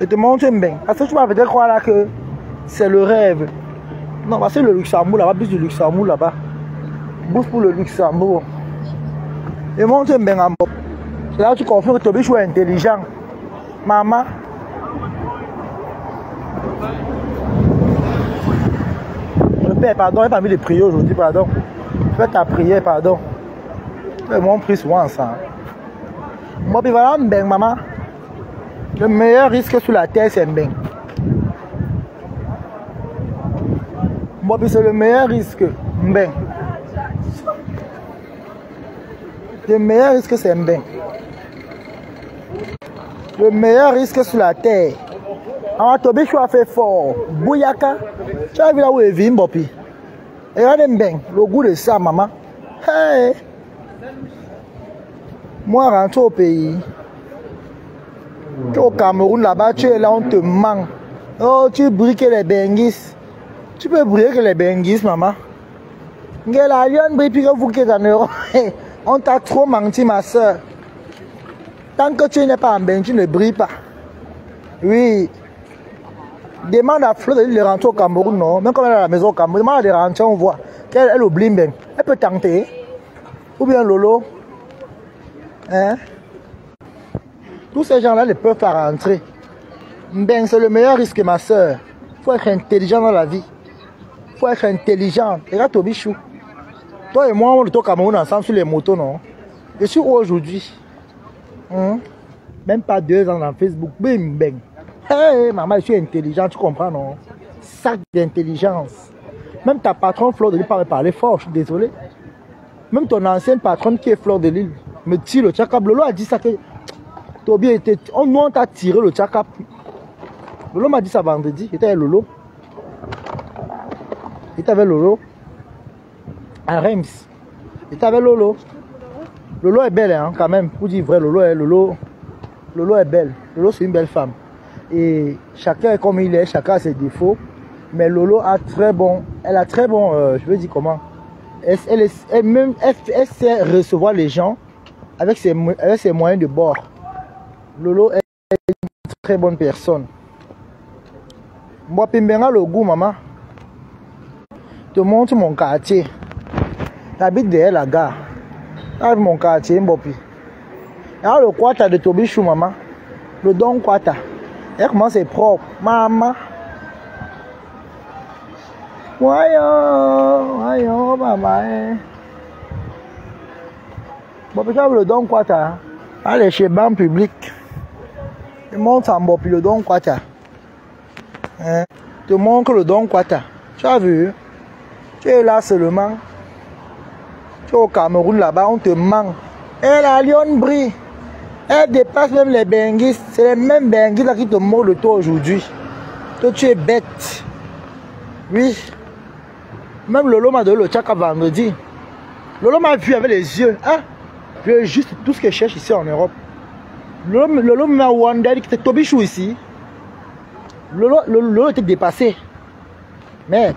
Je te montre bien. Parce que tu vas peut-être croire là que c'est le rêve. Non, parce que le Luxembourg là-bas, plus du Luxembourg là-bas. Bouge pour le Luxembourg. Je montre bien en bas. C'est là que tu confies que ton bichou est intelligent. Maman. Père, pardon, il n'a pas envie de prier aujourd'hui, pardon. Fais ta prière, pardon. Moi, on prie souvent ensemble. Moi, puis voilà, m'beng, maman. Le meilleur risque sur la terre, c'est m'beng. Moi, puis c'est le meilleur risque, m'beng. Le meilleur risque, c'est m'beng. Le meilleur risque sur la terre. Ah, Tobi, tu as fait fort. Bouyaka. Tu as vu là où il vit, Mbopi. Regardez bien le goût de ça, maman. Hey. Moi, rentre au pays. Tu es au Cameroun, là-bas, tu es là, on te manque. Oh, tu briques les benguis. Tu peux briquer les benguis, maman. La lionne brille, puis que vous qui êtes en Europe. On t'a trop menti, ma soeur. Tant que tu n'es pas en bain, tu ne brilles pas. Oui. Demande à Flo de rentrer au Cameroun, non? Même quand elle est à la maison au Cameroun, demande de rentrer, on voit qu'elle oublie bien. Elle peut tenter. Ou bien Lolo. Hein? Tous ces gens-là ne peuvent pas rentrer. Ben, c'est le meilleur risque, ma soeur. Il faut être intelligent dans la vie. Il faut être intelligent. Regarde ton bichou. Toi et moi, on est au Cameroun ensemble sur les motos, non? Je suis où aujourd'hui? Même pas 2 ans dans Facebook. Bim, bang. Hey, maman, je suis intelligent, tu comprends, non? Sac d'intelligence. Même ta patronne Fleur de Lille pas me parler fort, je suis désolé. Même ton ancienne patronne qui est Fleur de Lille me tire le tchakap. Lolo a dit ça que Tobi était. Nous, on t'a tiré le tchakap. Lolo m'a dit ça vendredi. Il était avec Lolo. Il était avec Lolo. À Reims. J'étais avec Lolo. Lolo est belle, hein, quand même. Pour dire vrai, Lolo est belle. Lolo, c'est une belle femme. Et chacun est comme il est, chacun a ses défauts. Mais Lolo a très bon, elle a très bon, je veux dire comment. Elle sait recevoir les gens avec ses moyens de bord. Lolo est une très bonne personne. Moi, Pimbenga le goût, maman. Je te montre mon quartier. J'habite derrière la gare. Là, mon quartier, Mbopi. Là, le Kwata de Tobichou, maman. Le Don Kwata. Et comment c'est propre, maman. Voyons, maman. Bon, peut-être le Don Kwata. Allez chez Ban Public. Je monte en Mbopi le Don Kwata. Hein? Je te montre le Don Kwata. Tu as vu? Tu es là seulement. Tu es au Cameroun là-bas, on te manque. Et la Lyon brille. Elle dépasse même les benguistes. C'est les mêmes benguistes là qui te mordent de toi aujourd'hui. Toi, tu es bête. Oui. Même Lolo m'a donné le tchaka vendredi. Lolo m'a vu avec les yeux. Hein? Je juste tout ce que je cherche ici en Europe. Lolo m'a wonder que c'était Tobichou ici. Lolo était dépassé. Merde.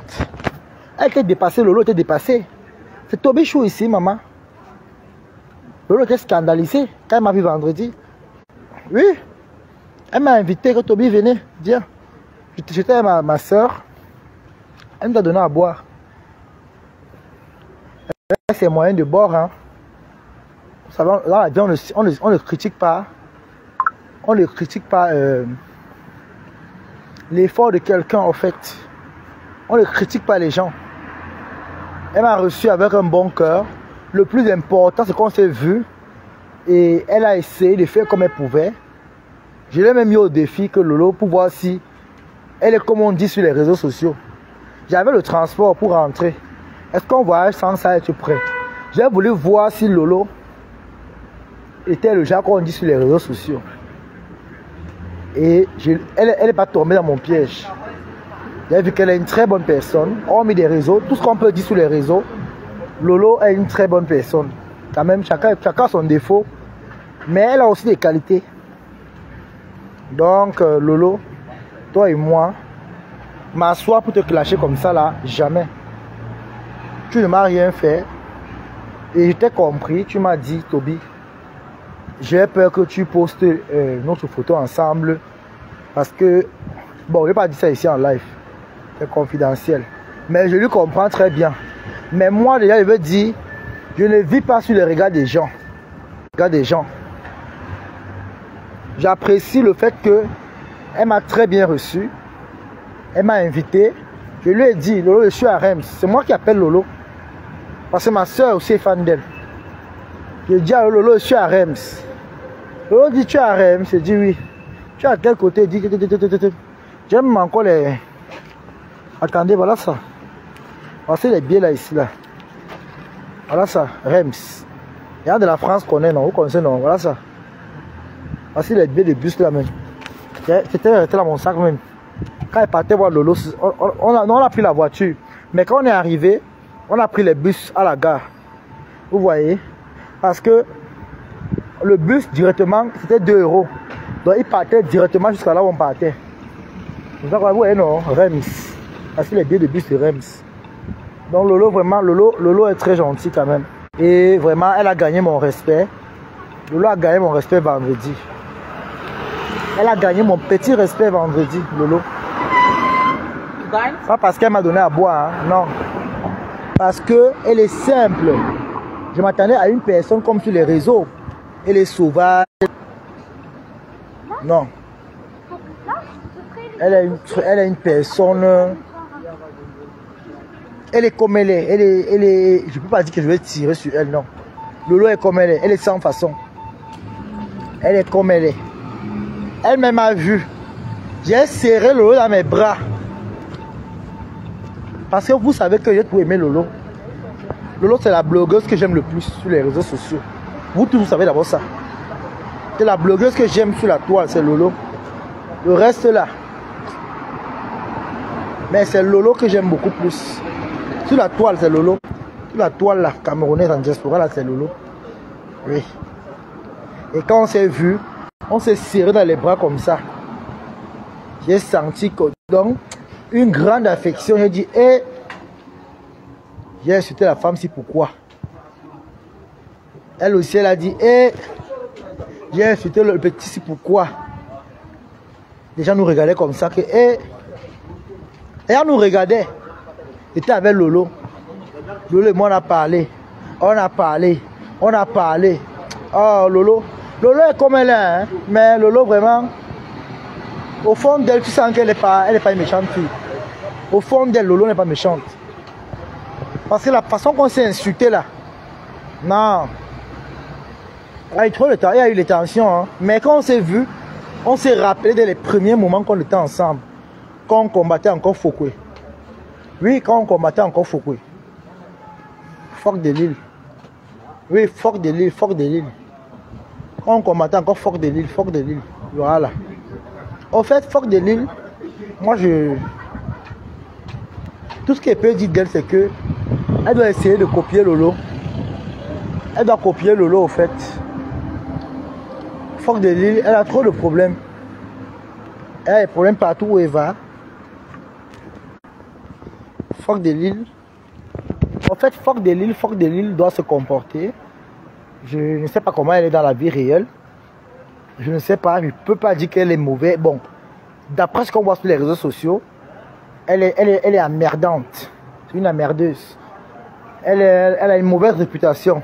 Elle était dépassée, Lolo était dépassé. C'est Tobichou ici, maman. Lolo était scandalisé quand elle m'a vu vendredi. Oui. Elle m'a invité que Tobi venait. Viens. J'étais avec ma soeur. Elle m'a donné à boire. C'est moyen de bord. Hein. Là, on ne critique pas. On ne critique pas l'effort de quelqu'un, en fait. On ne critique pas les gens. Elle m'a reçu avec un bon cœur. Le plus important, c'est qu'on s'est vu. Et elle a essayé de faire comme elle pouvait. Je l'ai même mis au défi que Lolo pour voir si elle est comme on dit sur les réseaux sociaux. J'avais le transport pour rentrer. Est-ce qu'on voyage sans ça être prêt? J'ai voulu voir si Lolo était le genre qu'on dit sur les réseaux sociaux. Et elle n'est pas tombée dans mon piège. J'ai vu qu'elle est une très bonne personne. Hormis des réseaux, tout ce qu'on peut dire sur les réseaux, Lolo est une très bonne personne. Quand même, chacun a son défaut. Mais elle a aussi des qualités. Donc, Lolo, toi et moi, m'asseoir pour te clasher comme ça là, jamais. Tu ne m'as rien fait. Et je t'ai compris, tu m'as dit, Tobi, j'ai peur que tu postes notre photo ensemble. Parce que, bon, je ne vais pas dire ça ici en live. C'est confidentiel. Mais je lui comprends très bien. Mais moi, déjà, je veux dire, je ne vis pas sur les regards des gens. J'apprécie le fait qu'elle m'a très bien reçu. Elle m'a invité. Je lui ai dit, Lolo, je suis à Reims. C'est moi qui appelle Lolo. Parce que ma soeur aussi est fan d'elle. Je dis à Lolo, je suis à Reims. Lolo dit, tu es à Reims? Je dis oui. Tu es à quel côté? Il dit, j'aime encore les... Attendez, voilà ça. Voici les billets là, ici, là. Voilà ça, Reims. Il y a de la France qu'on est, non? Vous connaissez, non? Voilà ça. Voici les billets de bus là, même. C'était resté dans mon sac, même. Quand il partait voir Lolo, on a pris la voiture. Mais quand on est arrivé, on a pris les bus à la gare. Vous voyez? Parce que le bus, directement, c'était 2 €. Donc, il partait directement jusqu'à là où on partait. Vous voyez, non? Reims. Voici les billets de bus de Reims. Donc, Lolo, vraiment, Lolo est très gentil quand même. Et vraiment, elle a gagné mon respect. Lolo a gagné mon respect vendredi. Elle a gagné mon petit respect vendredi, Lolo. Pas parce qu'elle m'a donné à boire, hein, non. Parce qu'elle est simple. Je m'attendais à une personne comme sur les réseaux. Elle est sauvage. Non. Elle est une personne... Elle est comme elle est... Je ne peux pas dire que je vais tirer sur elle, non. Lolo est comme elle est. Elle est sans façon. Elle est comme elle est. Elle-même m'a vu. J'ai serré Lolo dans mes bras. Parce que vous savez que j'ai tout aimé Lolo. Lolo, c'est la blogueuse que j'aime le plus sur les réseaux sociaux. Vous tous, vous savez d'abord ça. C'est la blogueuse que j'aime sur la toile, c'est Lolo. Le reste là. Mais c'est Lolo que j'aime beaucoup plus. Sur la toile, c'est Lolo. La toile là, camerounaise en diaspora, là, c'est Lolo. Oui. Et quand on s'est vu, on s'est serré dans les bras comme ça. J'ai senti que, donc, une grande affection. J'ai dit, hé, j'ai insulté la femme, c'est pourquoi. Elle aussi, elle a dit, hé, j'ai insulté le petit, c'est pourquoi. Les gens nous regardaient comme ça, que, hé, et on nous regardait. J'étais avec Lolo. Lolo et moi, on a parlé. On a parlé. On a parlé. Oh, Lolo. Lolo est comme elle est, hein? Mais Lolo, vraiment, au fond d'elle, tu sens qu'elle n'est pas une méchante fille. Au fond d'elle, Lolo n'est pas méchante. Parce que la façon qu'on s'est insulté là, non. Il y a eu trop de temps, il y a eu les tensions. Hein? Mais quand on s'est vu, on s'est rappelé dès les premiers moments qu'on était ensemble. Quand on combattait encore Fouquet. Oui, quand on combattait encore Fouquet. Fort de Lille. Oui, Fort de Lille, Fort de Lille. Quand on combattait encore Fort de Lille, Fort de Lille. Voilà. Au fait, Fort de Lille, moi tout ce qu'elle peut dire d'elle, c'est que elle doit essayer de copier Lolo. Elle doit copier Lolo, au fait. Fort de Lille, elle a trop de problèmes. Elle a des problèmes partout où elle va. Fort de Lille. En fait, Fort de Lille doit se comporter. Je ne sais pas comment elle est dans la vie réelle. Je ne sais pas, je ne peux pas dire qu'elle est mauvaise. Bon, d'après ce qu'on voit sur les réseaux sociaux, elle est emmerdante. C'est une emmerdeuse. Elle a une mauvaise réputation.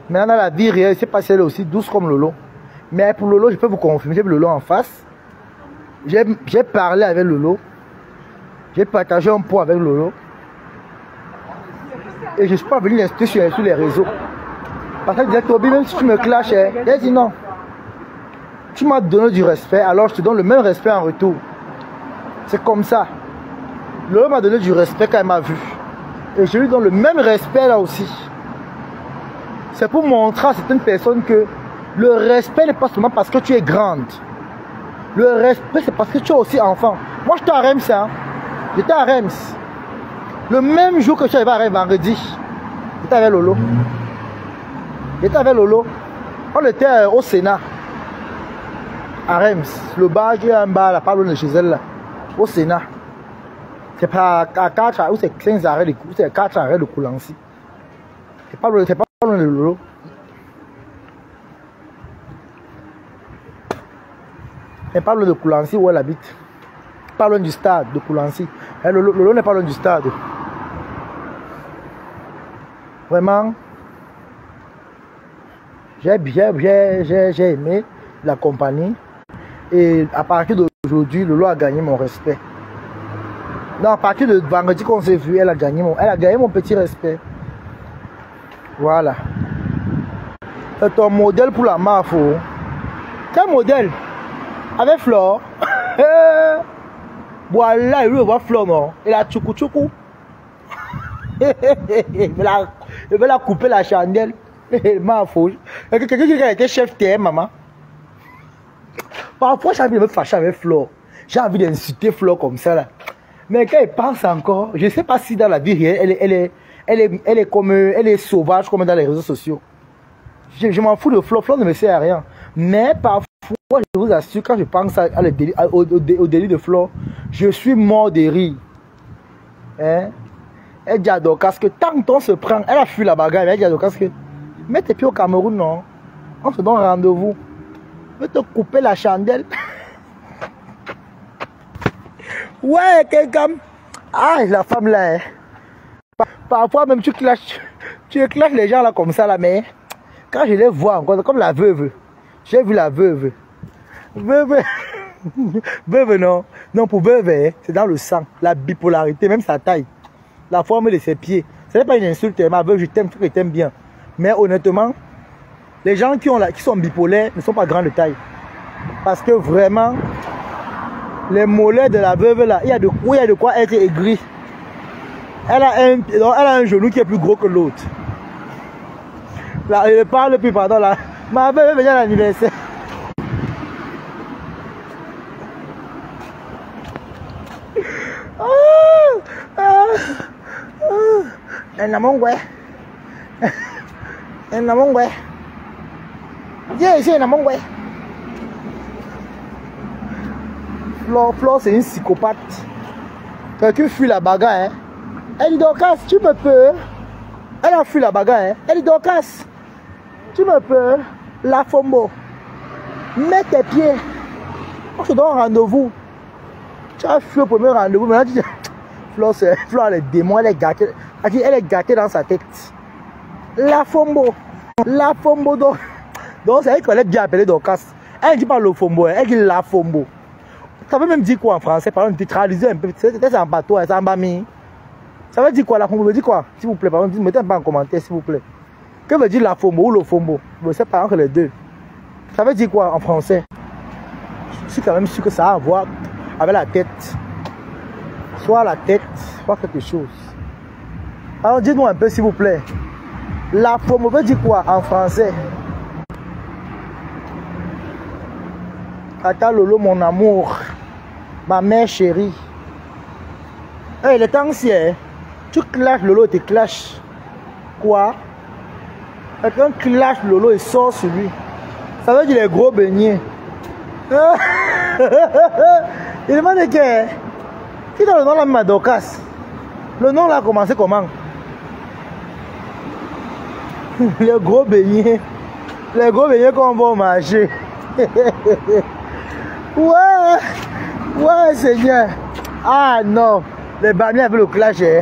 Maintenant, dans la vie réelle, je ne sais pas si elle est aussi douce comme Lolo. Mais pour Lolo, je peux vous confirmer, j'ai vu Lolo en face. J'ai parlé avec Lolo. J'ai partagé un pot avec Lolo. Et je ne suis pas venu l'insulter sur les réseaux. Parce qu'elle disait, Toby, même si tu me clashes, elle dit non. Tu m'as donné du respect, alors je te donne le même respect en retour. C'est comme ça. Lolo m'a donné du respect quand elle m'a vu. Et je lui donne le même respect là aussi. C'est pour montrer à certaines personnes que le respect n'est pas seulement parce que tu es grande. Le respect, c'est parce que tu es aussi enfant. Moi, j'étais à Reims. Hein. J'étais à Reims. Le même jour que je suis arrivé à Reims, vendredi, j'étais avec Lolo. J'étais avec Lolo. On était au Sénat. À Reims. Le bar, il y a un bar là, pas loin de chez elle, là. Au Sénat. C'est pas à 4 ou c'est 15 arrêts de Coulancy. C'est 4 arrêts de Coulancy. C'est pas loin de Lolo. C'est pas loin de Coulancy où elle habite. Pas loin du stade de Coulancy. Lolo n'est pas loin du stade. Vraiment, j'ai aimé la compagnie. Et à partir d'aujourd'hui, Lolo a gagné mon respect. Non, à partir de vendredi qu'on s'est vu, elle a gagné mon petit respect. Voilà. C'est ton modèle pour la MAFO. Quel modèle? Avec Flore. Voilà, il veut voir Flore, non? Et la tchoukou tchoukou. Il veut la couper la chandelle. MAFO. Quelqu'un qui a été chef TM, maman. Parfois, j'ai envie de me fâcher avec Flore. J'ai envie d'insulter Flore comme ça, là. Mais quand elle pense encore, je ne sais pas si dans la vie réelle, elle est sauvage comme dans les réseaux sociaux. Je m'en fous de Flore. Flore ne me sert à rien. Mais parfois, je vous assure, quand je pense au délit de Flore, je suis mort de rire. Hein? Elle dit à Dorcas que tant qu'on se prend, elle a fui la bagarre, mais elle dit à Dorcas que mets tes pieds au Cameroun, non? On se donne rendez-vous. Je vais te couper la chandelle. Ouais, quelqu'un. Ah, la femme là. Hein. Parfois même tu clashes les gens là comme ça là, mais quand je les vois encore, comme la veuve. J'ai vu la veuve. Veuve. Veuve non. Non, pour veuve, hein, c'est dans le sang. La bipolarité, même sa taille. La forme de ses pieds. Ce n'est pas une insulte, ma veuve, je t'aime, je t'aime bien. Mais honnêtement, les gens qui sont bipolaires ne sont pas grands de taille. Parce que vraiment, les mollets de la veuve là, il y a de quoi être aigri. Elle a un genou qui est plus gros que l'autre. Là, je ne parle plus, pardon là. Ma veuve venait à l'anniversaire. Elle n'a pas ouais. Flo, c'est une psychopathe. Quelqu'un fuit la bagarre. Hein. Elle dit Dorcas, tu me peux. Elle a fui la bagarre. Hein. Elle dit Dorcas, tu me peux. La Fombo. Mets tes pieds. Moi, je te donne un rendez-vous. Tu as fui au premier rendez-vous. Maintenant, tu dis Flo, elle est démon. Elle est gâtée dans sa tête. La Fombo. La Fombo. Donc c'est elle qu'on a bien appelé Dorcas. Elle ne dit pas le Fombo. Elle dit la Fombo. Ça veut même dire quoi en français? Par exemple, tu traduis un peu. C'est en bateau, c'est en bami. Ça veut dire quoi la Fombo? Ça veut dire quoi? S'il vous plaît, par exemple, mettez un peu en commentaire, s'il vous plaît. Que veut dire la Fombo ou le Fombo? Je sais pas entre les deux. Ça veut dire quoi en français? Je suis quand même sûr que ça a à voir avec la tête. Soit la tête, soit quelque chose. Alors dites-moi un peu, s'il vous plaît. La Fombo veut dire quoi en français? Attends Lolo, mon amour. Ma mère chérie. Hey, le temps ancien, tu clashes Lolo, tu clashes. Quoi? Quelqu'un clash Lolo et sort sur lui. Ça veut dire les gros beignets. Il demande que. Qui dans le nom là, ma Dorcas? Le nom là a commencé comment? Les gros beignets. Les gros beignets qu'on va au marché. Ouais, Seigneur. Ah non. Les Bami avec le clash. Hein.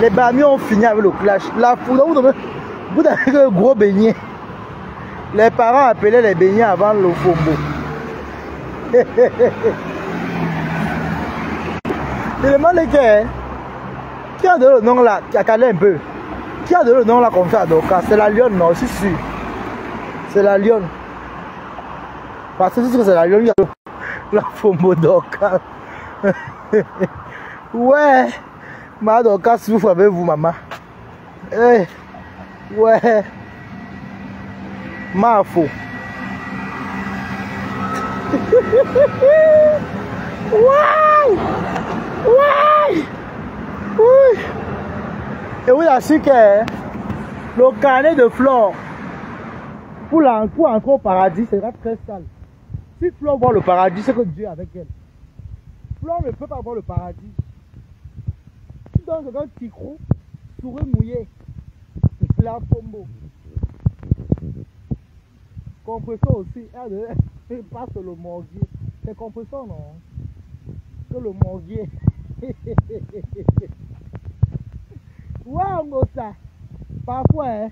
Les Bami ont fini avec le clash. La foudre, vous avez le gros beignet. Les parents appelaient les beignets avant le Fombo. Il demande que. Qui a donné le nom là? Attendez un peu. Qui a donné le nom là comme ça à Dorcas? C'est la lionne, non? Je suis sûr. C'est la lionne. Parce que c'est la lionne. La Fombo Dorcas. Ouais. Ma Dorcas souffre avec vous, maman. Hey. Ouais. Ma faux. Ouais. Ouais. Oui. Et oui, là, c'est que le carnet de fleurs pour entrer au paradis, c'est très sale. Si Flore voit le paradis, c'est que Dieu est avec elle. Flore ne peut pas voir le paradis. Tu donnes un petit crou, souris mouillé, la Fombo. Compresseur aussi, elle passe le morgier. C'est compresseur, non? C'est le morgier. Waouh, ça. Parfois, hein,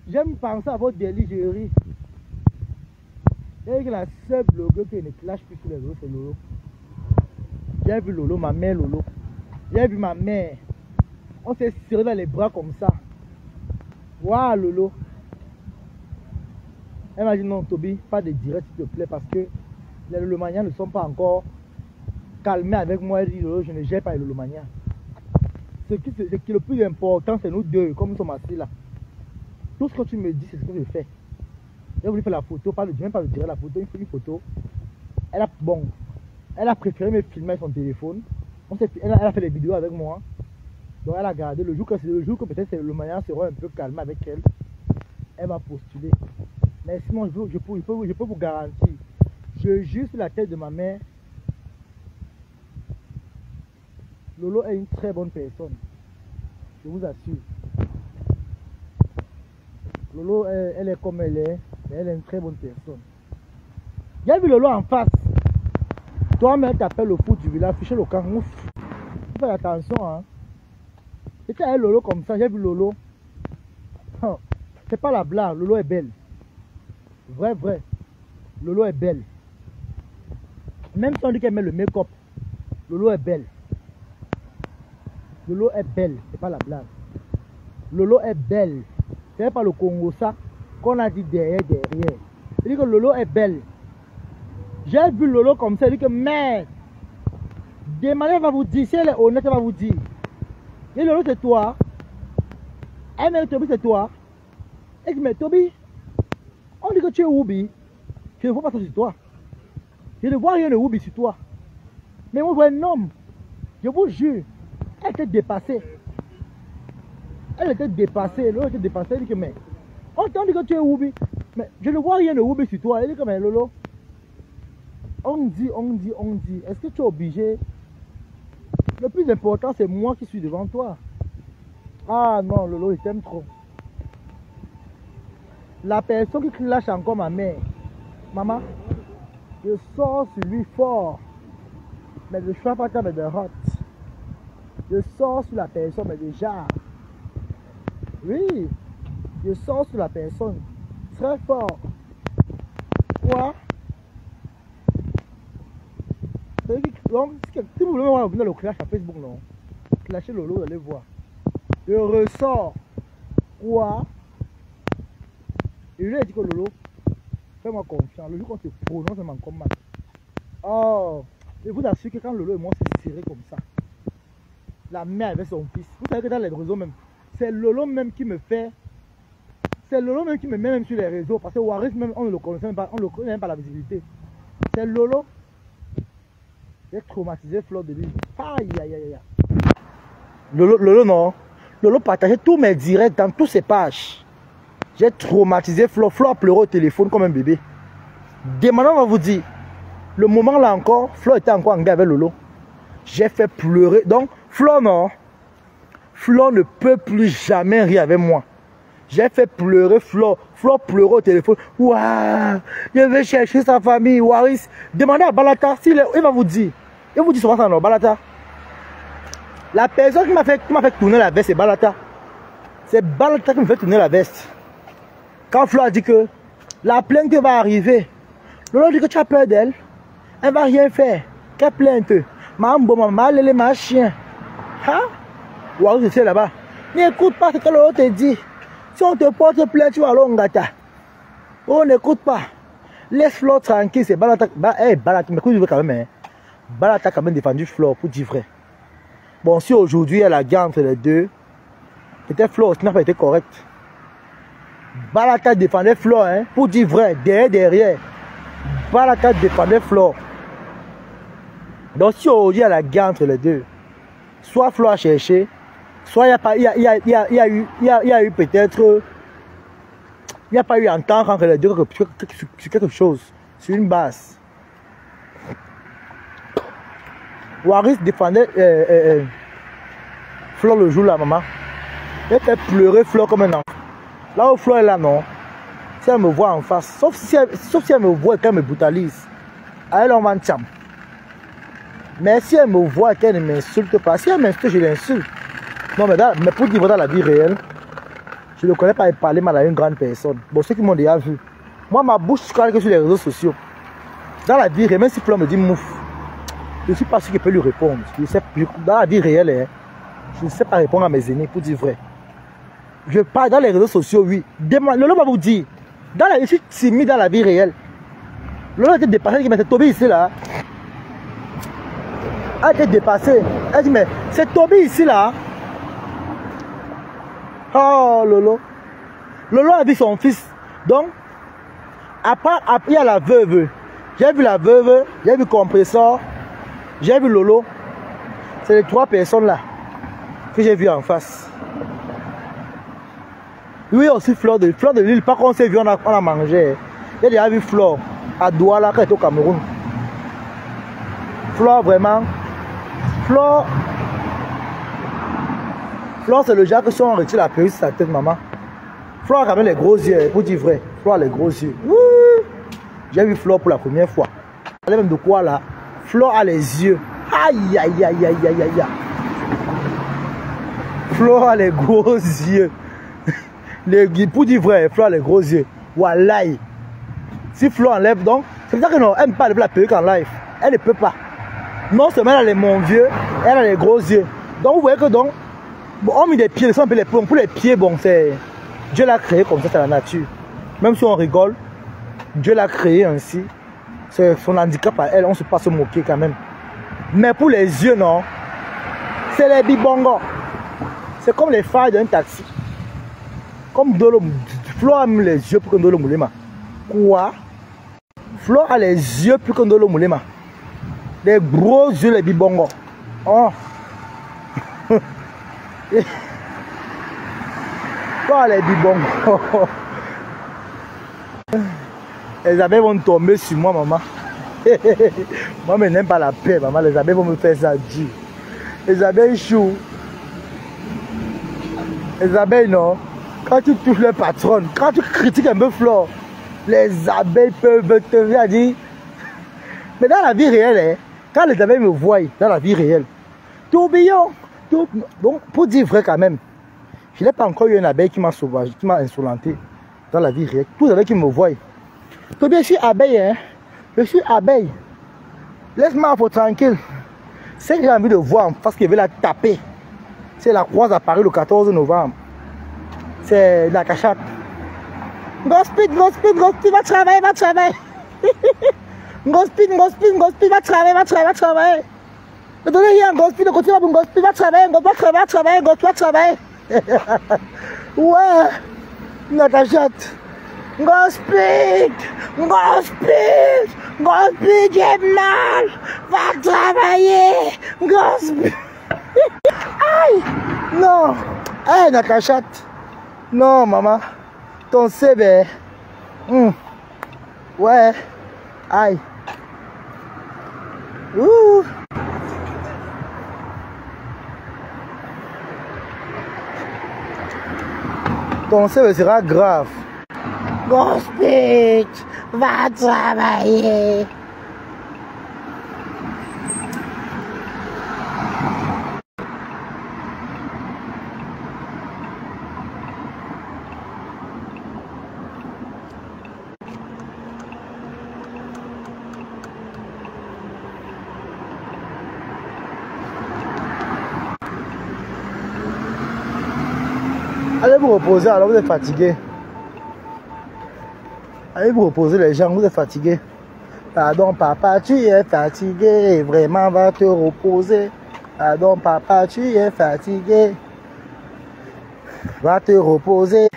j'aime penser à votre déligerie. Et que la seule blogueuse qui ne clash plus sur les autres, c'est Lolo. J'ai vu Lolo, ma mère Lolo. J'ai vu ma mère. On s'est serré dans les bras comme ça. Waouh, Lolo. Elle m'a dit non, Toby, pas de direct s'il te plaît, parce que les Lolomaniens ne sont pas encore calmés avec moi. Elle dit Lolo, je ne gère pas les Lolomaniens. Ce qui est le plus important, c'est nous deux, comme nous sommes assis là. Tout ce que tu me dis, c'est ce que je fais. J'ai voulu faire la photo, même pas le direct, la photo, il faut une photo. Elle a préféré me filmer avec son téléphone. Elle a fait des vidéos avec moi. Donc elle a gardé le jour que peut-être le Lolomaniens sera un peu calme avec elle. Elle va postuler. Mais sinon, je peux vous garantir. Je jure sur la tête de ma mère. Lolo est une très bonne personne. Je vous assure. Lolo, elle est comme elle est. Mais elle est une très bonne personne. J'ai vu Lolo en face. Toi-même, tu appelles le foot du village, afficher le camp. Fais attention. Hein. C'était un Lolo comme ça. J'ai vu Lolo. C'est pas la blague. Lolo est belle. Vrai. Lolo est belle. Même si on dit qu'elle met le make-up, Lolo est belle. Lolo est belle. C'est pas la blague. Lolo est belle. C'est pas le Congo ça qu'on a dit derrière. Il dit que Lolo est belle. J'ai vu Lolo comme ça. Il dit que merde. Demandez, va vous dire. Si elle est honnête, elle va vous dire. Et Lolo, c'est toi. Elle met Toby, c'est toi. Et je dis, mais Toby, on dit que tu es Woubi. Je ne vois pas ça sur toi. Je ne vois rien de Woubi sur toi. Mais moi, je vois un homme. Je vous jure. Elle t'est dépassée. Elle était dépassée. Lolo était dépassée. Elle dit que, mais, on t'a dit que tu es Woubi. Mais je ne vois rien de Woubi sur toi. Elle dit que, mais Lolo, on dit. Est-ce que tu es obligé? Le plus important, c'est moi qui suis devant toi. Ah non, Lolo, il t'aime trop. La personne qui lâche encore ma mère. Maman, je sors sur lui fort. Mais je ne suis pas comme de hot. Je sors sur la personne, mais déjà. Oui, je sors sur la personne. Très fort. Quoi? Donc, si vous voulez voir le clash à Facebook, non? Clashez Lolo, vous allez voir. Je ressors. Quoi? Et je lui ai dit que Lolo, fais-moi confiance. Le jour qu'on se prononce, c'est encore mal. Oh, je vous assure que quand Lolo et moi s'est serré comme ça, la mère avec son fils, vous savez que dans les réseaux même, c'est Lolo même qui me fait. C'est Lolo même qui me met même sur les réseaux. Parce que Waris même, on ne le connaissait même pas, on ne le connaît même pas la visibilité. C'est Lolo. J'ai traumatisé Flo de lui. Aïe aïe aïe aïe. Lolo non. Lolo partageait tous mes directs dans toutes ses pages. J'ai traumatisé Flo. Flo a pleuré au téléphone comme un bébé. Demandons, on va vous dire. Le moment là encore, Flo était encore en guerre avec Lolo. J'ai fait pleurer. Donc, Flo non. Flo ne peut plus jamais rire avec moi. J'ai fait pleurer Flo. Flo pleurait au téléphone. Waouh, je vais chercher sa famille. Waris. Demandez à Balata. Il va vous dire. Il vous dit souvent ça, non, Balata. La personne qui m'a fait tourner la veste, c'est Balata. C'est Balata qui me fait tourner la veste. Quand Flo a dit que la plainte va arriver, Lolo dit que tu as peur d'elle. Elle va rien faire. Quelle plainte? Maman, lélé, ma chien. Hein? Waris, je sais là-bas. N'écoute pas ce que Lolo te dit. Si on te porte plainte, tu vas aller au Ngata. On n'écoute pas. Laisse Flo tranquille. C'est Balata. Balata, mais écoute, quand même. Hein. Balata a quand même défendu Flo, pour dire vrai. Bon, si aujourd'hui il y a la guerre entre les deux, peut-être Flo aussi n'a pas été correct. Balata défendait Flo, hein, pour dire vrai, derrière. Balata défendait Flo. Donc si aujourd'hui il y a la guerre entre les deux, soit Flo a cherché, soit il y a eu peut-être, il n'y a pas eu entente entre les deux sur quelque chose, sur une base. Waris défendait Flo le jour là, maman. Elle fait pleurer Flo comme un enfant. Là où Flo est là, non. Si elle me voit en face, sauf si elle me voit et qu'elle me brutalise, elle en va tcham. Mais si elle me voit et qu'elle ne m'insulte pas, si elle m'insulte, je l'insulte. Non, mais pour dire dans la vie réelle, je ne connais pas parler mal à une grande personne. Bon, ceux qui m'ont déjà vu, moi, ma bouche, je crois que sur les réseaux sociaux. Dans la vie réelle, même si Flo me dit mouf, je ne suis pas sûr qu'il peut lui répondre. Dans la vie réelle, hein, je ne sais pas répondre à mes aînés, pour dire vrai. Je parle dans les réseaux sociaux, oui. Lolo va vous dire, je suis timide dans la vie réelle. Lolo a été dépassé, il m'a dit, Toby ici là. Elle a été dépassée. Elle dit, mais c'est Toby ici là. Oh, Lolo. Lolo a vu son fils. Donc, après, il y a la veuve. J'ai vu la veuve, j'ai vu Compressor, j'ai vu Lolo. C'est les trois personnes là que j'ai vu en face. Oui, aussi Fleur de l'île. Par contre, on s'est vu, on a mangé. J'ai déjà vu Fleur à Douala quand elle était au Cameroun. Fleur, vraiment. Fleur, c'est le genre que si on retire la perruque sur sa tête, maman. Fleur a quand même les gros yeux, pour dire vrai. Fleur a les gros yeux. J'ai vu Fleur pour la première fois. Elle est même de quoi là? Fleur a les yeux. Aïe, aïe, aïe, aïe, aïe, aïe. Fleur a les gros yeux. Pour dire vrai, Fleur a les gros yeux. Wallahi. Si Fleur enlève donc, c'est ça que non, elle n'aime pas lever la perruque en live. Elle ne peut pas. Non seulement elle a les mon vieux, elle a les gros yeux. Donc vous voyez que donc, bon, on met des pieds, on peut les plombs. Pour les pieds, bon, c'est Dieu l'a créé comme ça, c'est la nature. Même si on rigole, Dieu l'a créé ainsi. C'est son handicap à elle, on ne se peut pas se moquer quand même. Mais pour les yeux, non. C'est les bibongos. C'est comme les phares d'un taxi. Comme Dolo, Flo a mis les yeux pour que Dolo Moulema. Quoi? Flo a les yeux plus que Dolo Moulema. Les gros yeux, les bibongos. Oh. Quoi les bibons? Les abeilles vont tomber sur moi, maman. Moi, je n'aime pas la paix, maman. Les abeilles vont me faire ça dur. Les abeilles chouent. Les abeilles, non. Quand tu touches leur patronne, quand tu critiques un peu Flore, les abeilles peuvent te dire. Mais dans la vie réelle, hein, quand les abeilles me voient, dans la vie réelle, tourbillon, donc pour dire vrai quand même, je n'ai pas encore eu une abeille qui m'a sauvage, qui m'a insolenté dans la vie réelle. Tous les abeilles qui me voient. Tourbillon, je suis abeille, hein. Je suis abeille. Laisse-moi tranquille. C'est que j'ai envie de voir en face qu'il veut la taper. C'est la croise à Paris le 14 novembre. C'est la cachette. Gospit, va travailler, va travailler. Gospit, va travailler. Ne donnez rien, Gospit, ne continue pas, Gospit, va travailler. Ouais, la cachette. Gospit, j'ai mal, va travailler, Gospit. Aïe, non, aïe, la cachette. Non, maman, ton CV. Ouais, aïe. Ouh. Ton CV sera grave. Gospit, va travailler. Allez vous reposer, alors vous êtes fatigué. Allez vous reposer les gens, vous êtes fatigué. Pardon papa, tu es fatigué, vraiment va te reposer. Pardon papa, tu es fatigué. Va te reposer.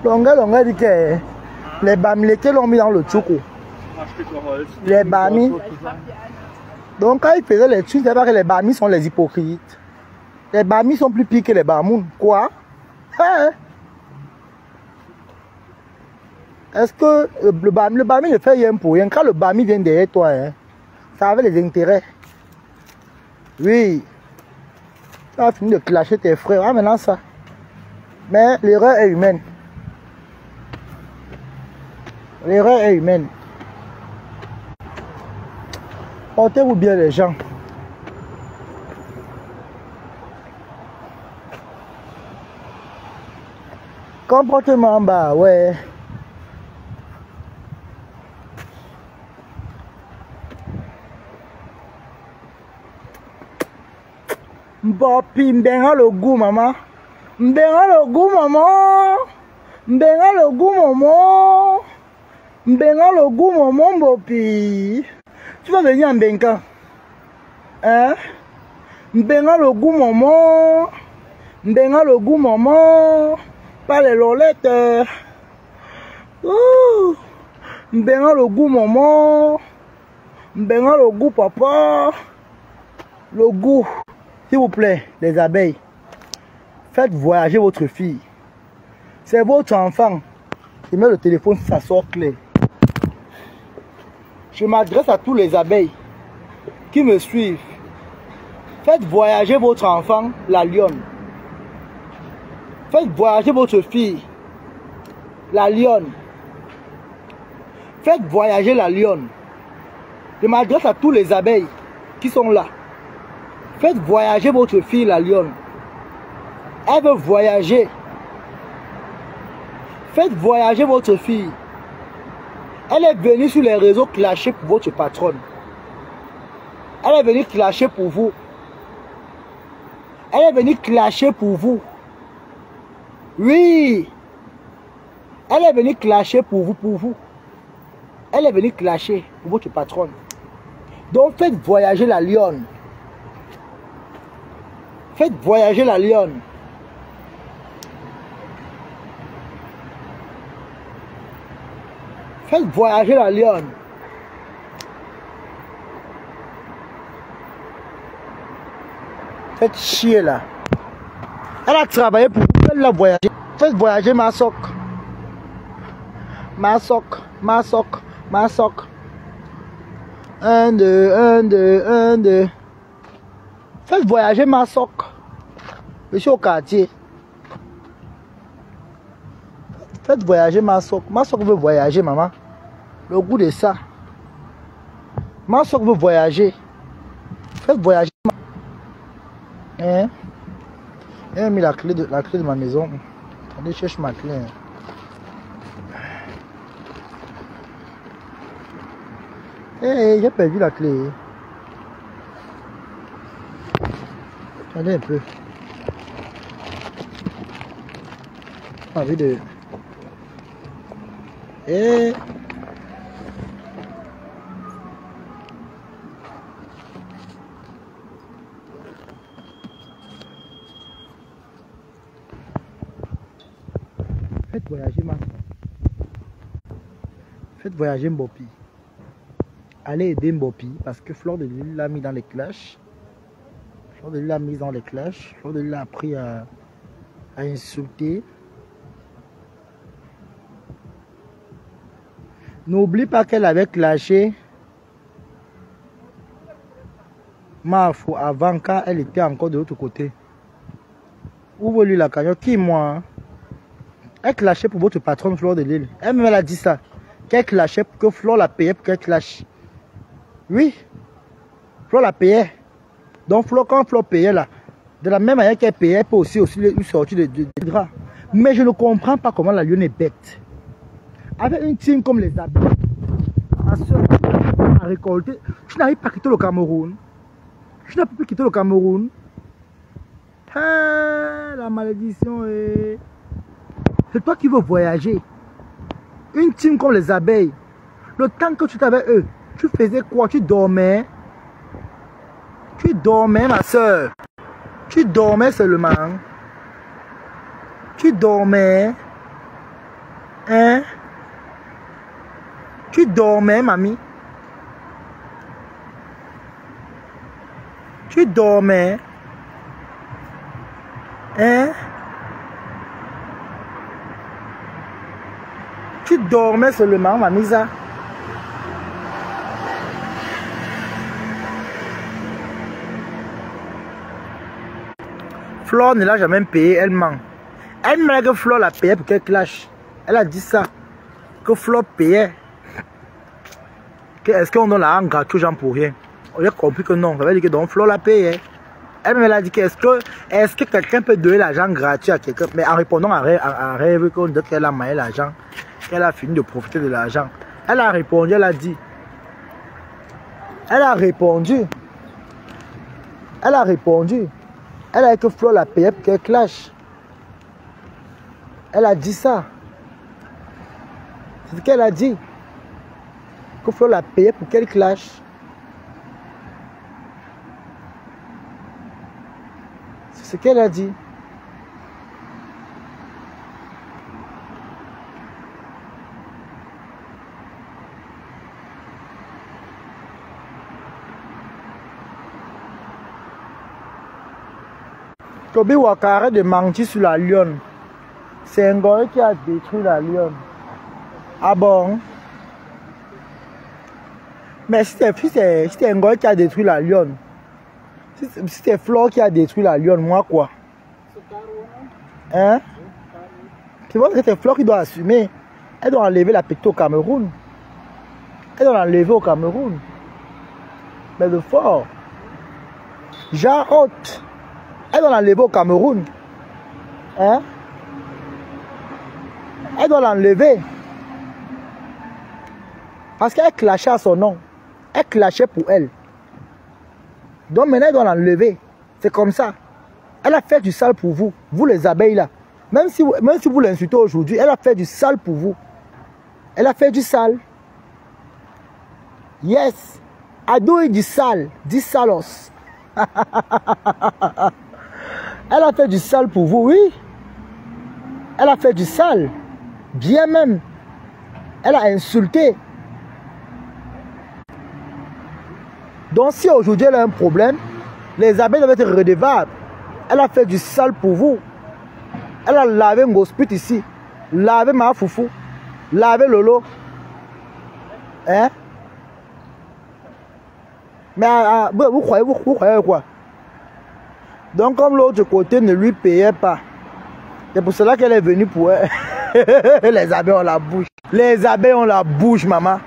Longa dit que les bamilekés l'ont mis dans le tchoukou. Les bamis. Donc quand ils faisaient les trucs, c'est pas que les bamis sont les hypocrites. Les bamis sont plus pires que les bamouns. Quoi? Hein? Est-ce que le bami ne fait rien pour rien? Quand le bami vient derrière toi, hein, ça avait les intérêts. Oui. Tu as fini de clasher tes frères. Ah, maintenant ça. Mais l'erreur est humaine. L'erreur est humaine. Portez-vous bien les gens. Comportement bas, ouais. Mbopi, m'benga le goût, maman. M'benga le goût, maman. M'benga le goût, maman. M'benga le goût, maman, Mbopi. Tu vas venir en Benga. Hein? M'benga le goût, maman. M'benga le goût, maman. Pas les lolettes. M'benga le goût, maman. M'benga le goût, papa. Le goût. S'il vous plaît, les abeilles, faites voyager votre fille. C'est votre enfant. Je mets le téléphone si ça sort clair. Je m'adresse à tous les abeilles qui me suivent. Faites voyager votre enfant, la lionne. Faites voyager votre fille, la lionne. Faites voyager la lionne. Je m'adresse à tous les abeilles qui sont là. Faites voyager votre fille, la lionne. Elle veut voyager. Faites voyager votre fille. Elle est venue sur les réseaux clasher pour votre patronne. Elle est venue clasher pour vous. Elle est venue clasher pour vous. Oui. Elle est venue clasher pour vous, Elle est venue clasher pour votre patronne. Donc faites voyager la lionne. Faites voyager la lionne. Faites voyager la lionne. Faites chier là. Elle a travaillé pour vous, elle l'a voyagé. Faites voyager ma soc. Ma soc, ma soc, ma soc. 1, 2, 1, 2, 1, 2. Faites voyager ma soc. Je suis au quartier. Faites voyager ma soc. Ma soc veut voyager, maman. Le goût de ça. Ma soc veut voyager. Faites voyager. Hein? Elle a mis la clé de ma maison. Attendez, je cherche ma clé. Hey, j'ai perdu la clé. Attendez un peu. J'ai envie de... Hey. Faites voyager ma soeur. Faites voyager Mbopi. Allez aider Mbopi parce que Fleur de Lille l'a mis dans les clashs. Fleur de Lille l'a mis dans les clashs. Fleur de Lille a appris à insulter. N'oublie pas qu'elle avait clashé Mafo avant quand elle était encore de l'autre côté. Ouvre-lui la cagnotte. Qui moi? Elle clashait pour votre patronne Fleur de Lille. Elle-même elle a dit ça. Qu'elle clashait, que Fleur la payait pour qu'elle clash. Oui. Fleur la payait. Donc Fleur, quand Fleur payait là, de la même manière qu'elle payait, elle peut aussi lui sortir de drap. Mais je ne comprends pas comment la lionne est bête. Avec une team comme les abeilles, ma soeur a récolté. Tu n'arrives pas à quitter le Cameroun. Tu n'as pas pu quitter le Cameroun. Ah, la malédiction est... C'est toi qui veux voyager. Une team comme les abeilles. Le temps que tu étais avec eux, tu faisais quoi? Tu dormais. Tu dormais, ma soeur. Tu dormais seulement. Tu dormais. Hein? Tu dormais, mamie. Tu dormais. Hein? Tu dormais seulement, mamisa. Fleur ne l'a jamais payé, elle ment. Elle m'a dit que Fleur l'a payé pour qu'elle clash. Elle a dit ça. Que Fleur payait. Est-ce qu'on donne l'argent gratuit aux gens pour rien? On a compris que non. Ça veut dire que donc Fleur l'a payé. Elle m'a dit que est-ce que quelqu'un peut donner l'argent gratuit à quelqu'un? Mais en répondant à rêve qu'on dit qu'elle a maillé l'argent. Qu'elle a fini de profiter de l'argent. Elle a répondu, elle a dit. Elle a répondu. Elle a répondu. Elle a dit que Fleur l'a payé pour qu'elle clash. Elle a dit ça. C'est ce qu'elle a dit. Que Fleur l'a payé pour qu'elle clash. C'est ce qu'elle a dit. Toby Waka, arrête de mentir sur la lionne. C'est un gars qui a détruit la lionne. Ah bon? Mais si c'est un gars qui a détruit la lionne, si c'est Fleur qui a détruit la lionne, moi quoi? Hein? C'est vrai que c'est Fleur qui doit assumer. Elle doit enlever la petite au Cameroun. Elle doit l'enlever au Cameroun. Mais de fort. Jean Haute. Elle doit l'enlever au Cameroun. Hein? Elle doit l'enlever. Parce qu'elle clashait à son nom. Elle clashait pour elle. Donc maintenant, elle doit l'enlever. C'est comme ça. Elle a fait du sale pour vous. Vous les abeilles là. Même si vous l'insultez aujourd'hui, elle a fait du sale pour vous. Elle a fait du sale. Yes. Ado est du sale. Du salos. Elle a fait du sale pour vous, oui. Elle a fait du sale. Bien même. Elle a insulté. Donc si aujourd'hui elle a un problème, les abeilles doivent être redevables. Elle a fait du sale pour vous. Elle a lavé Ngospit ici. Lavé ma foufou. Lavé Lolo. Hein? Mais vous croyez quoi? Donc comme l'autre côté ne lui payait pas. C'est pour cela qu'elle est venue pour elle. Les abeilles ont la bouche. Les abeilles ont la bouche, maman.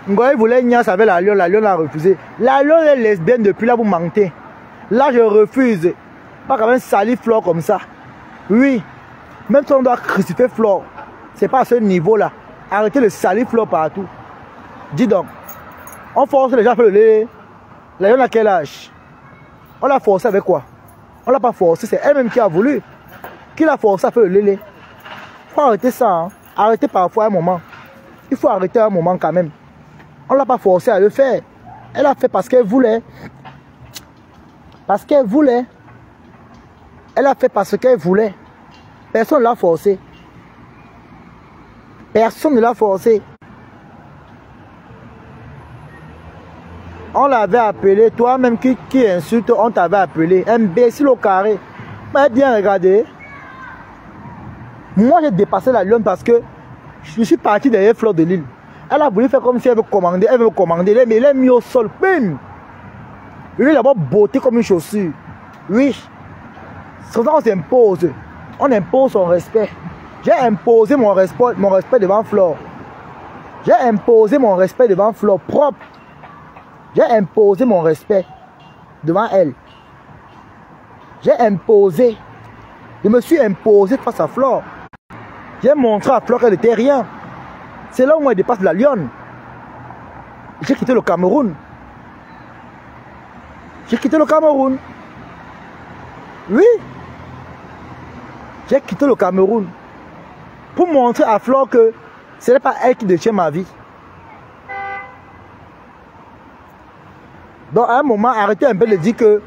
Ngoï voulait niasse avec la lionne a refusé. La lionne est lesbienne depuis là, vous mentez. Là, je refuse. Pas quand même salir Flore comme ça. Oui. Même si on doit crucifier Flore, c'est pas à ce niveau-là. Arrêtez de salir Flore partout. Dis donc. On force les gens à faire le lait. La lionne a quel âge? On l'a forcé avec quoi? On l'a pas forcé, c'est elle-même qui a voulu. Qui l'a forcé à faire le lait? Il faut arrêter ça. Hein. Arrêtez parfois un moment. Il faut arrêter un moment quand même. On ne l'a pas forcé à le faire. Elle a fait parce qu'elle voulait. Parce qu'elle voulait. Elle a fait parce qu'elle voulait. Personne ne l'a forcé. Personne ne l'a forcé. On l'avait appelé, toi-même qui insulte, on t'avait appelé. Imbécile au carré. Mais bien regardez. Moi j'ai dépassé la lionne parce que je suis parti derrière Flore de Lille. Elle a voulu faire comme si elle veut commander, mais elle est mis au sol. Bim! Lui, il a d'abord beauté comme une chaussure. Oui. C'est comme ça qu'on s'impose. On impose son respect. J'ai imposé mon respect devant Flore. J'ai imposé mon respect devant Flore propre. J'ai imposé mon respect devant elle. J'ai imposé. Je me suis imposé face à Flore. J'ai montré à Flore qu'elle n'était rien. C'est là où elle dépasse la lionne. J'ai quitté le Cameroun. J'ai quitté le Cameroun. Oui. J'ai quitté le Cameroun. Pour montrer à Flore que ce n'est pas elle qui détient ma vie. Donc à un moment, arrêtez un peu de dire que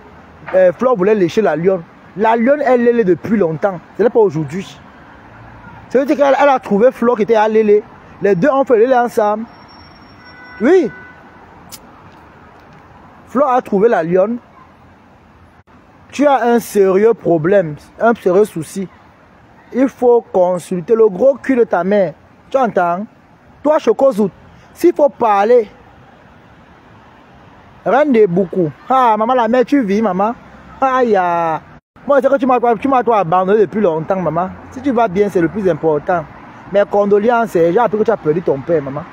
Flore voulait lécher la lionne. La lionne, elle l'est depuis longtemps. Ce n'est pas aujourd'hui. Ça veut dire qu'elle a trouvé Flore qui était à l'élé. Les deux ont fait l'élé ensemble. Oui. Flore a trouvé la lionne. Tu as un sérieux problème, un sérieux souci. Il faut consulter le gros cul de ta mère. Tu entends? Toi, Chocozout, s'il faut parler, rendez beaucoup. Ah, maman, la mère, tu vis, maman. Aïe, moi, c'est que tu m'as toi abandonné depuis longtemps, maman. Si tu vas bien, c'est le plus important. Mes condoléances, j'ai appris que tu as perdu ton père, maman.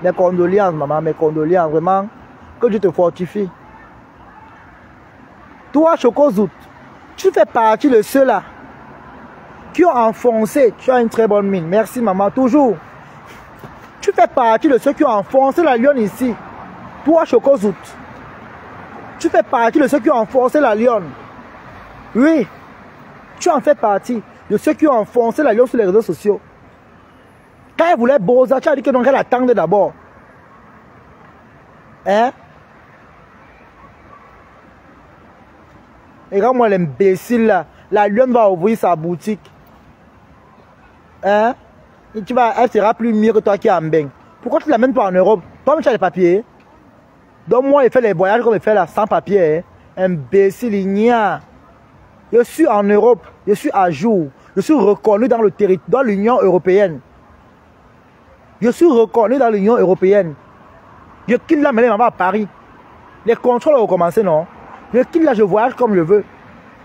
Mes condoléances, maman, mes condoléances, vraiment. Que Dieu te fortifie. Toi, Chocozout, tu fais partie de ceux-là qui ont enfoncé. Tu as une très bonne mine. Merci, maman, toujours. Tu fais partie de ceux qui ont enfoncé la lionne ici. Toi, Chocozout, tu fais partie de ceux qui ont enfoncé la lionne. Oui, tu en fais partie de ceux qui ont enfoncé la lionne sur les réseaux sociaux. Quand elle voulait Boza, tu as dit que donc elle attendait d'abord. Hein? Et regarde-moi l'imbécile là. La lionne va ouvrir sa boutique. Hein? Et elle sera plus mieux que toi qui es en bain. Pourquoi tu ne l'amènes pas en Europe? Toi-même tu as les papiers. Donc moi il fait les voyages comme il fait là, sans papier. Hein? Imbécile, il n'y a. Je suis en Europe, je suis à jour. Je suis reconnu dans le territoire, dans l'Union européenne. Je suis reconnu dans l'Union européenne. Je quitte là, mais maman à Paris. Les contrôles ont commencé, non? Je quitte là, je voyage comme je veux.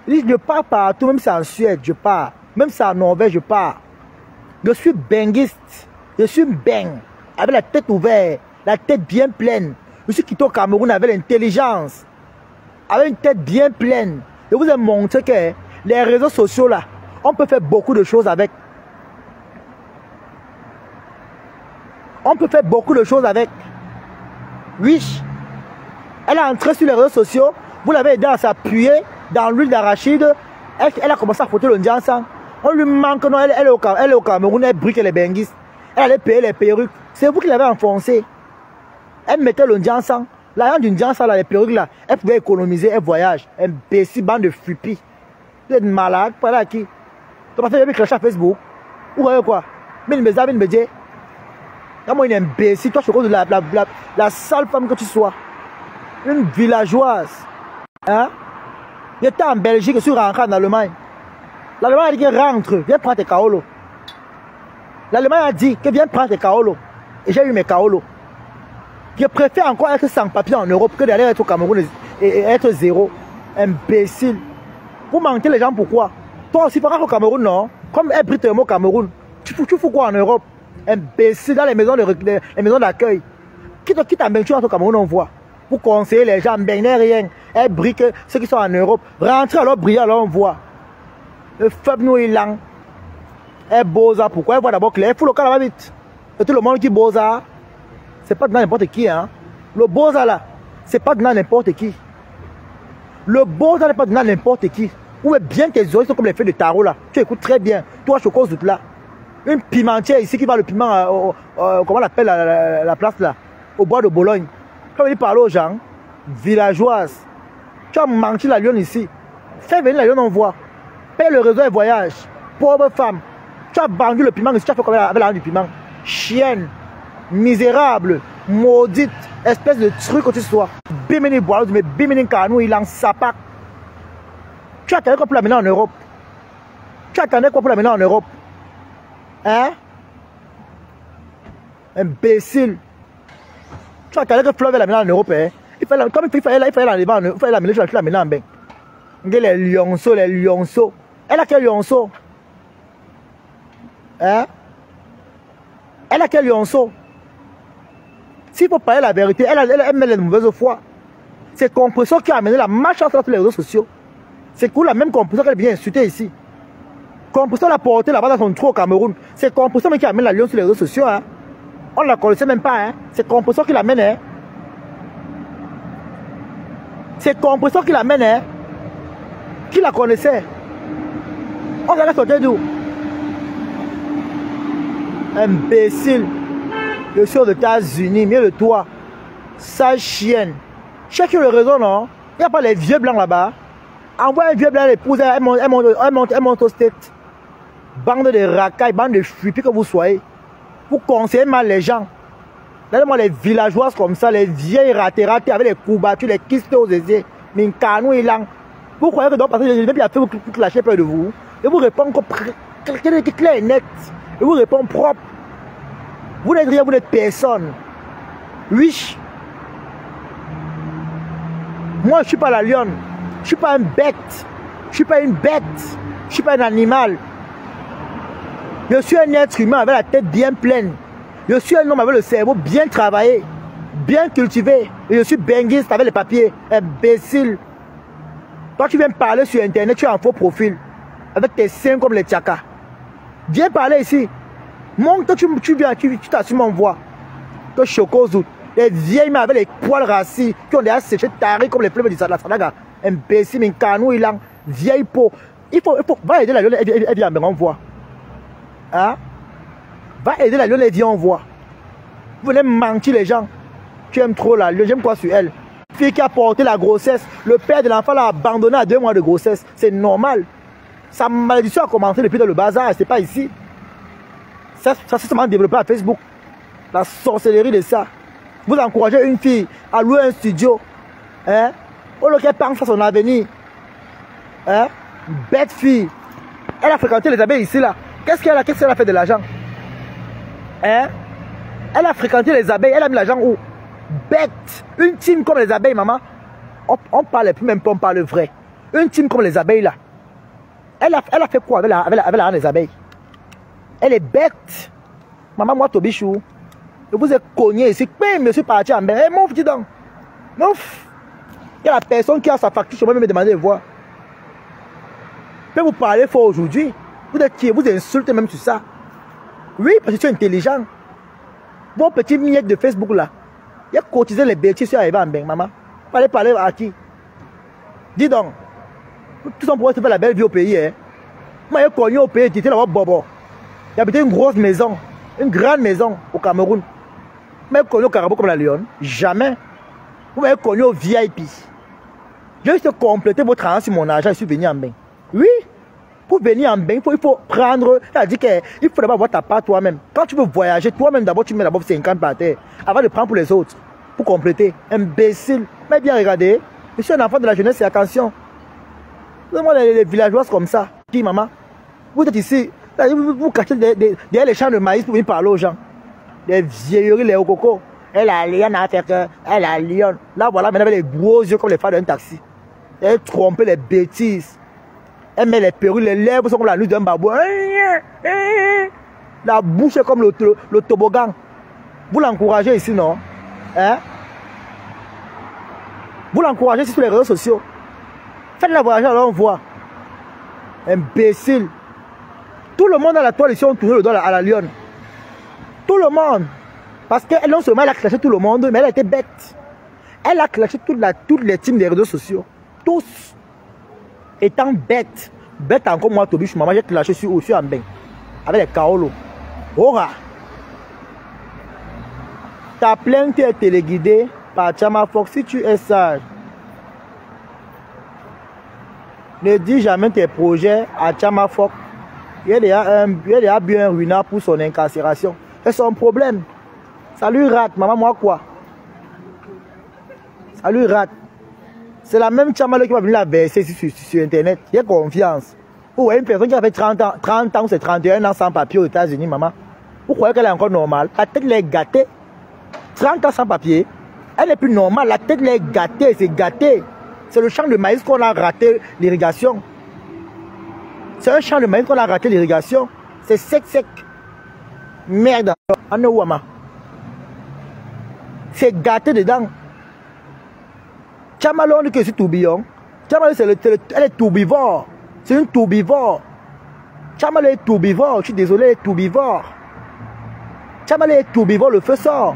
Je pars partout, même si c'est en Suède, je pars. Même si c'est en Norvège, je pars. Je suis benguiste. Je suis beng. Avec la tête ouverte, la tête bien pleine. Je suis quitté au Cameroun avec l'intelligence. Avec une tête bien pleine. Je vous ai montré que les réseaux sociaux là, on peut faire beaucoup de choses avec. On peut faire beaucoup de choses avec. Oui. Elle est entrée sur les réseaux sociaux. Vous l'avez aidé à s'appuyer dans l'huile d'arachide. Elle a commencé à foutre le Ndiansan. On lui manque, non, elle est au Cameroun, elle brique les benguistes. Elle allait payer les perruques. C'est vous qui l'avez enfoncé. Elle mettait le Ndiansan. L'argent du Ndiansan, les perruques là, elle pouvait économiser, elle voyage. Imbécile, bande de fupis. Vous êtes malade, pas là qui? Tu vas faire des cracher à Facebook. Ou quoi? Mais mes amis me disent, comment une imbécile, toi je crois de la sale femme que tu sois. Une villageoise. Hein? J'étais en Belgique, je suis rentré en Allemagne. L'Allemand a dit que rentre, viens prendre tes kaolo. L'Allemand a dit que viens prendre tes kaolo. Et j'ai eu mes kaolo. Je préfère encore être sans papier en Europe que d'aller être au Cameroun et être zéro. Imbécile. Vous mentez les gens pourquoi? Toi aussi, par au Cameroun, non? Comme est britannique au Cameroun. Tu fous quoi en Europe? Imbécile dans les maisons d'accueil. Qui t'a battu au Cameroun, on voit. Vous conseillez les gens, ben rien. Et brique ceux qui sont en Europe. Rentrez alors, briller, alors on voit. Le faible nous est lent. Et Boza, pourquoi? Il voit d'abord clair. Il faut le cas là vite. Et tout le monde qui Boza, c'est pas de n'importe qui, hein. Le Boza là, c'est pas de n'importe qui. Le Boza n'est pas de n'importe qui. Où est bien tes oreilles sont comme les feuilles de tarot là. Tu écoutes très bien. Toi, je cause là. Une pimentière ici qui va le piment, comment on appelle la place là, au bois de Bologne. Quand il parle aux gens, villageoises, tu as menti la lionne ici. Fais venir la lionne, on voit. Paye le réseau et voyage. Pauvre femme. Tu as vendu le piment ici, tu as fait comme avec l'argent du piment. Chienne, misérable, maudite, espèce de truc que tu sois. Bimini boileau, mais bimini canou, il en sapac. Tu attendais quoi pour l'amener en Europe? Tu attendais quoi pour l'amener en Europe? Hein? Imbécile. Tu attendais que Flo l'amener en Europe, hein? Comme il fallait l'amener, tu l'amener en bain. Les lionceaux. Elle a quel lionceau? Hein? Elle a quel lionceau? S'il faut parler la vérité, elle met les mauvaises foi. C'est Compression qui a amené la marche sur les réseaux sociaux. C'est pour la même Compression qu'elle vient insulter ici. Compression l'a porté là-bas dans son trou au Cameroun. C'est Compression qui amène la lion sur les réseaux sociaux. Hein? On ne la connaissait même pas. Hein? C'est Compression qui l'amène. Hein? C'est Compression qui l'amène. Hein? Qui la connaissait? On l'a sorti d'où? Imbécile. Je suis aux États-Unis, mieux de toi. Sale chienne. Check le réseau, non? Il n'y a pas les vieux blancs là-bas. Envoie un vieux blanc à l'épouse, elle monte au state. Bande de racailles, bande de fripis que vous soyez. Vous conseillez mal les gens. Regardez-moi les villageoises comme ça, les vieilles ratées avec les coups battus, les kystes aux aisiers. Mais canou et lang. Vous croyez que donc parce que je vais faire pour clasher près de vous. Et vous répondez clair et net. Et vous répondez propre. Vous n'êtes rien, vous n'êtes personne. Oui. Moi, je ne suis pas la lionne. Je ne suis pas une bête. Je ne suis pas une bête. Je ne suis pas un animal. Je suis un être humain avec la tête bien pleine. Je suis un homme avec le cerveau bien travaillé, bien cultivé. Et je suis benguiste avec les papiers. Imbécile. Toi, tu viens me parler sur Internet, tu as un faux profil. Avec tes seins comme les tchakas. Viens parler ici. Montre que tu viens, tu t'assumes en voix. Que Chokozou. Les vieilles mains avec les poils rassis qui ont déjà séché tarés comme les fleuves de la Sadaga. Imbécile, mais canou, il a vieille peau. Il faut, va aider la lionne, elle vient, on voit. Hein? Va aider la lionne, elle vient, on voit. Vous venez mentir les gens. Tu aimes trop la lionne, j'aime quoi sur elle? Fille qui a porté la grossesse, le père de l'enfant l'a abandonné à 2 mois de grossesse. C'est normal. Sa malédiction a commencé depuis dans le bazar, c'est pas ici. Ça s'est seulement développé à Facebook. La sorcellerie de ça. Vous encouragez une fille à louer un studio. Hein? Au lieu qu'elle pense à son avenir. Hein? Bête fille. Elle a fréquenté les abeilles ici là. Qu'est-ce qu'elle a fait de l'argent? Hein? Elle a fréquenté les abeilles. Elle a mis l'argent où? Bête. Une team comme les abeilles, maman. On parle plus même pas, on parle vrai. Une team comme les abeilles là. Elle a fait quoi avec les abeilles? Elle est bête. Maman, moi, Tobichou. Je vous ai cogné ici. Je suis parti en bain. Mouf, dis donc. Mouf. Il y a la personne qui a sa facture. Je vais me demander de voir. Je peux vous parler fort aujourd'hui. Vous êtes qui? Vous insultez même sur ça. Oui, parce que tu es intelligent. Vos petits miettes de Facebook là. Il y a cotisé les bêtises sur arriver en bain, maman. Vous allez parler à qui? Dis donc. Tout ça pour se faire la belle vie au pays. Hein. Moi, j'ai connu au pays, j'étais là-bas, bobo. Il y avait une grosse maison, une grande maison au Cameroun. Vous m'avez connu au Carabo comme la Lyon? Jamais. Vous m'avez connu au VIP. J'ai juste complété votre argent sur mon argent, je suis venu en bain. Oui, pour venir en bain, il faut prendre. C'est-à-dire qu'il faut d'abord avoir ta part toi-même. Quand tu veux voyager, toi-même d'abord, tu mets d'abord 50 par terre. Avant de prendre pour les autres. Pour compléter. Imbécile. Mais bien regardez. Je suis un enfant de la jeunesse et attention. Donne-moi les villageoises comme ça. Qui, maman? Vous êtes ici, vous cachez derrière les champs de maïs pour venir parler aux gens. Les vieilleries, les coco. Elle a Lyon à faire que, elle a Lyon. Là, voilà, maintenant, avec les gros yeux comme les femmes d'un taxi. Elle trompe les bêtises. Elle met les perruques, les lèvres sont comme la nuit d'un babou. La bouche est comme le toboggan. Vous l'encouragez ici, non? Hein? Vous l'encouragez ici sur les réseaux sociaux. Faites la voyage, alors on voit. Imbécile. Tout le monde à la toile ici ont tourné le doigt à la lionne. Tout le monde. Parce que non seulement elle a clashé tout le monde, mais elle a été bête. Elle a clashé toutes les teams des réseaux sociaux. Tous. Étant bête. Bête encore moi, Tobi, maman, j'ai clashé sur en bain. Avec les Kaolo. Ora. Ta plainte est téléguidée par Chama Fox. Si tu es sage, ne dis jamais tes projets à Chama Fox. Il y a bien un ruinard pour son incarcération. C'est son problème. Ça lui rate, maman, moi quoi? Ça lui rate. C'est la même Chama qui va venir la verser sur Internet. J'ai confiance. Vous voyez une personne qui a fait 30 ans ou c'est 31 ans sans papier aux États-Unis, maman. Vous croyez qu'elle est encore normale? La tête l'est gâtée. 30 ans sans papier. Elle n'est plus normale. La tête l'est gâtée. C'est gâté. C'est le champ de maïs qu'on a raté l'irrigation. C'est un champ de maïs qu'on a raté l'irrigation. C'est sec. Merde. Anouama. C'est gâté dedans. Chamalo, on dit que c'est tourbillon. Chamalo, elle est tourbivore. C'est une tourbivore. Chamalo est tourbivore. Je suis désolé, elle est tourbivore. Chamalo est tourbivore, le feu sort.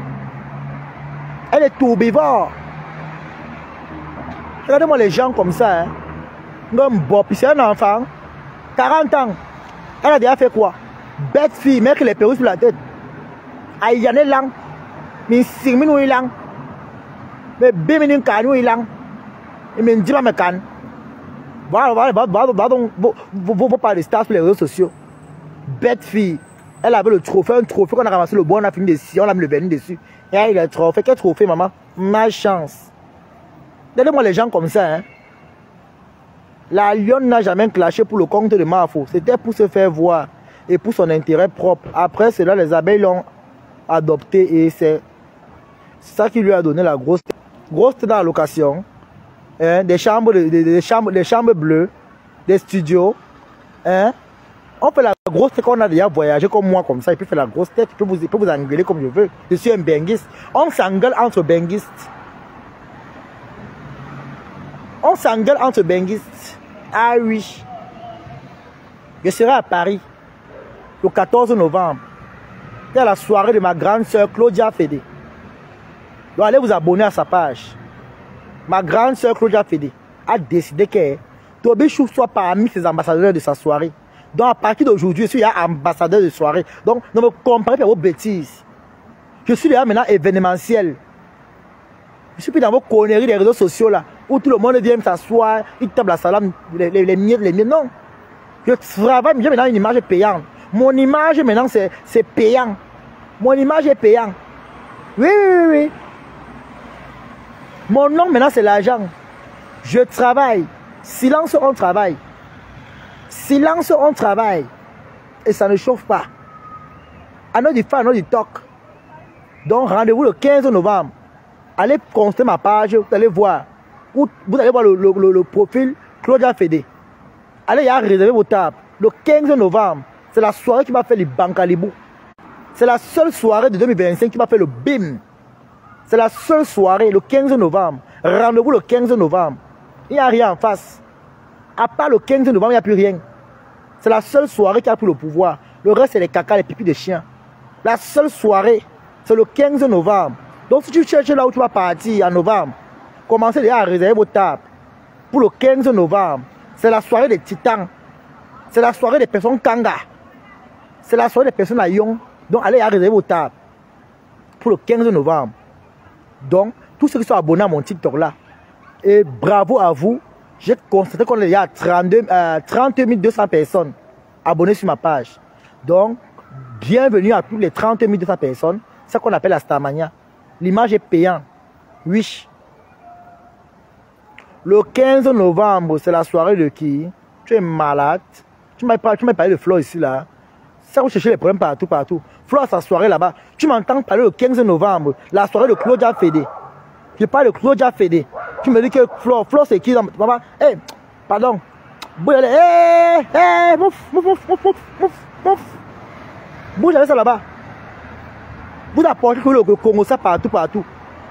Elle est tourbivore. Regardez-moi les gens comme ça. Hein. C'est un enfant. 40 ans. Elle a déjà fait quoi? Bête fille, mec, les perruques sur la tête. Aïe, y'en est lang. Mais 5 minutes lang. Mais 2 minutes canou lang. Et mais dis pas me can. Va donc, vous parlez de stars sur les réseaux sociaux. Bête fille. Elle avait le trophée, un trophée qu'on a ramassé le bois, on a fini dessus, on a mis le vernis dessus. Et elle a le trophée. Quel trophée, maman? Ma chance. Regardez-moi les gens comme ça. Hein. La lionne n'a jamais clashé pour le compte de Mafo. C'était pour se faire voir et pour son intérêt propre. Après cela, les abeilles l'ont adopté et c'est ça qui lui a donné la grosse tête. Grosse tête dans la location. Hein, des chambres bleues, des studios. Hein. On fait la grosse tête qu'on a déjà voyagé comme moi, comme ça. Et puis faire la grosse tête. Je peux vous engueuler comme je veux. Je suis un benguiste. On s'engueule entre benguistes. On s'engueule entre benguistes. Ah oui. Je serai à Paris le 14 novembre. C'est la soirée de ma grande soeur Claudia Fédé. Donc allez vous abonner à sa page. Ma grande soeur Claudia Fédé a décidé que Tobi Chou soit parmi ses ambassadeurs de sa soirée. Donc à partir d'aujourd'hui, je suis ambassadeur de soirée. Donc ne me comparez pas vos bêtises. Je suis là maintenant événementiel. Je suis plus dans vos conneries des réseaux sociaux là. Où tout le monde vient s'asseoir, il tape la salade, les miettes. Non. Je travaille, j'ai maintenant une image payante. Mon image maintenant c'est payant. Mon image est payant. Oui. Mon nom maintenant c'est l'argent. Je travaille. Silence, on travaille. Silence, on travaille. Et ça ne chauffe pas. À notre fan, à notre talk. Donc rendez-vous le 15 novembre. Allez consulter ma page, vous allez voir. Vous allez voir le profil Claudia Fédé. Allez y réserver vos tables. Le 15 novembre, c'est la soirée qui va faire les Bankalibou. C'est la seule soirée de 2025 qui va faire le BIM. C'est la seule soirée, le 15 novembre. Rendez-vous le 15 novembre. Il n'y a rien en face. À part le 15 novembre, il n'y a plus rien. C'est la seule soirée qui a pris le pouvoir. Le reste, c'est les caca, les pipis de chiens. La seule soirée, c'est le 15 novembre. Donc si tu cherches là où tu vas partir en novembre, commencez déjà à réserver vos tables. Pour le 15 novembre, c'est la soirée des titans. C'est la soirée des personnes Kanga. C'est la soirée des personnes à Yon. Donc allez à réserver vos tables. Pour le 15 novembre. Donc, tous ceux qui sont abonnés à mon TikTok là. Et bravo à vous. J'ai constaté qu'on est à 30 200 personnes abonnées sur ma page. Donc, bienvenue à tous les 30 200 personnes. C'est ça qu'on appelle la Starmania. L'image est payante. Oui. Le 15 novembre, c'est la soirée de qui? Tu es malade. Tu m'as parlé de Flo ici, là. Ça, vous cherchez les problèmes partout, partout. Flo a sa soirée là-bas. Tu m'entends parler le 15 novembre, la soirée de Claudia Fédé. Je parle de Claudia Fédé. Tu me dis que Flo c'est qui dans... Maman, hé, pardon. Bouge, hé, mouf. Bouge avec ça là-bas. Vous apportez le Congo, ça partout, partout.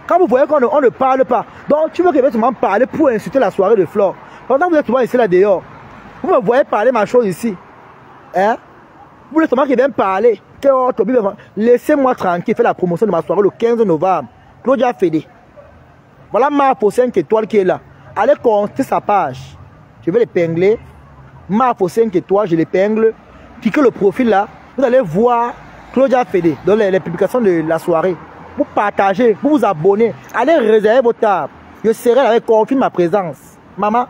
Quand vous voyez qu'on ne parle pas, donc tu veux que je parler pour insulter la soirée de Flore. Pendant que vous êtes souvent ici là dehors, vous me voyez parler ma chose ici. Hein? Vous voulez seulement qu'il vienne parler. Laissez-moi tranquille, faire la promotion de ma soirée le 15 novembre. Claudia Fédé. Voilà Marfo 5 étoiles qui est là. Allez consulter sa page. Je vais l'épingler. Marfo 5 étoiles, je l'épingle. Cliquez le profil là. Vous allez voir Claudia Fédé dans les publications de la soirée. Vous partagez, vous vous abonnez. Allez réserver vos tables. Je serai là avec confirme ma présence. Maman,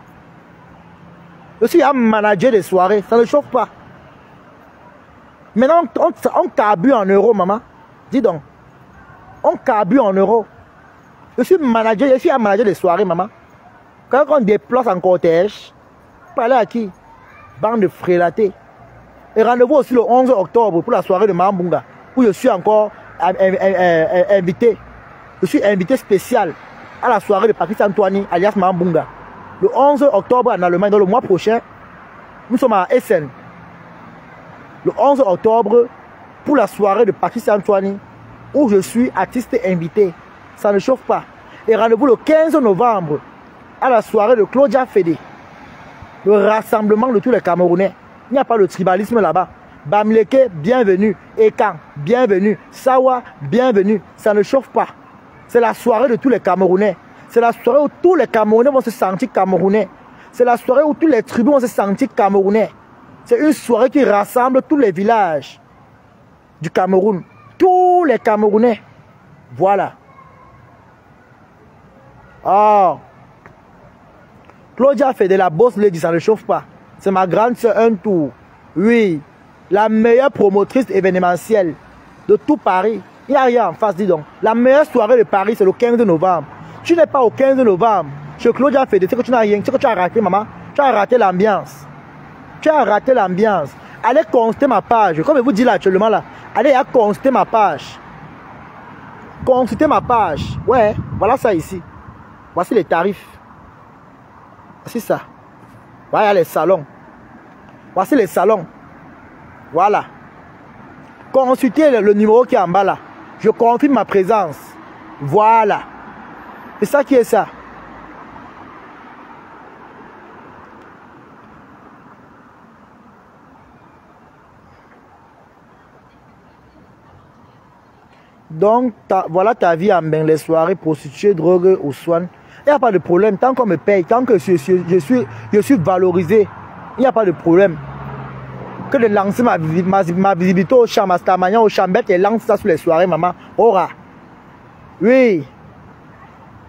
je suis un manager des soirées. Ça ne chauffe pas. Maintenant, on carbure en euros, maman. Dis donc. On carbure en euros. Je suis un manager des soirées, maman. Quand on déplace en cortège, parler à qui? Bande de frélatés. Et rendez-vous aussi le 11 octobre pour la soirée de Mambunga, où je suis encore invité. Je suis invité spécial à la soirée de Patrice Antoine, alias Mambunga. Le 11 octobre en Allemagne, dans le mois prochain, nous sommes à Essen. Le 11 octobre, pour la soirée de Patrice Antoine, où je suis artiste invité. Ça ne chauffe pas. Et rendez-vous le 15 novembre, à la soirée de Claudia Fédé. Le rassemblement de tous les Camerounais. Il n'y a pas de tribalisme là-bas. Bamileke, bienvenue. Ekan, bienvenue. Sawa, bienvenue. Ça ne chauffe pas. C'est la soirée de tous les Camerounais. C'est la soirée où tous les Camerounais vont se sentir Camerounais. C'est la soirée où tous les tribus vont se sentir Camerounais. C'est une soirée qui rassemble tous les villages du Cameroun. Tous les Camerounais. Voilà. Oh. Claudia Fédé, la boss lady, ça ne chauffe pas. C'est ma grande soeur, un tour. Oui. La meilleure promotrice événementielle de tout Paris. Il n'y a rien en face, dis donc. La meilleure soirée de Paris, c'est le 15 novembre. Tu n'es pas au 15 novembre. Chez Claudia Fédé, c'est que tu n'as rien. C'est que tu as raté, maman. Tu as raté l'ambiance. Tu as raté l'ambiance. Allez consulter ma page. Comme je vous dis là actuellement là. Allez consulter ma page. Consultez ma page. Ouais, voilà ça ici. Voici les tarifs. Voici ça. Voilà les salons. Voici les salons. Voilà. Consultez le numéro qui est en bas là. Je confirme ma présence. Voilà. C'est ça qui est ça. Donc, voilà ta vie en bain, les soirées, prostituées, drogue ou soins. Il n'y a pas de problème. Tant qu'on me paye, tant que je suis valorisé, il n'y a pas de problème. Que de lancer ma visibilité au champ, à Stamagnan, au Chambette et lance ça sur les soirées, maman. Aura. Oui.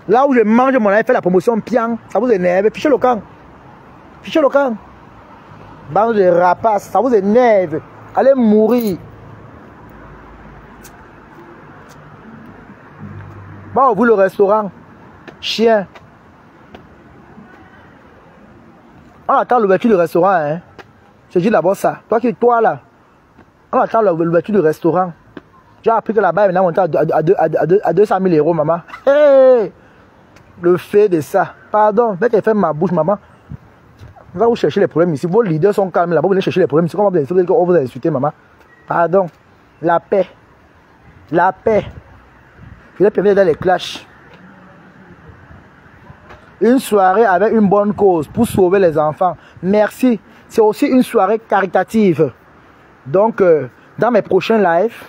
Là où je mange mon air, fait la promotion pian, ça vous énerve. Fichez le camp. Fichez le camp. Bande de rapaces, ça vous énerve. Allez mourir. Va ouvrir le restaurant. Chien. On attend l'ouverture du restaurant, hein. Je dis d'abord ça. Toi là. On attend l'ouverture du restaurant. J'ai appris que là-bas, maintenant, on est à 200 000 euros, maman. Hey! Le fait de ça. Pardon, dès qu'elle fait ma bouche, maman. Vous allez chercher les problèmes ici. Vos leaders sont calmes là-bas. Vous venez chercher les problèmes ici. Comment vous insulter, maman? Pardon. La paix. La paix. Il est permis dans les clashs. Une soirée avec une bonne cause pour sauver les enfants. Merci. C'est aussi une soirée caritative. Donc, dans mes prochains lives,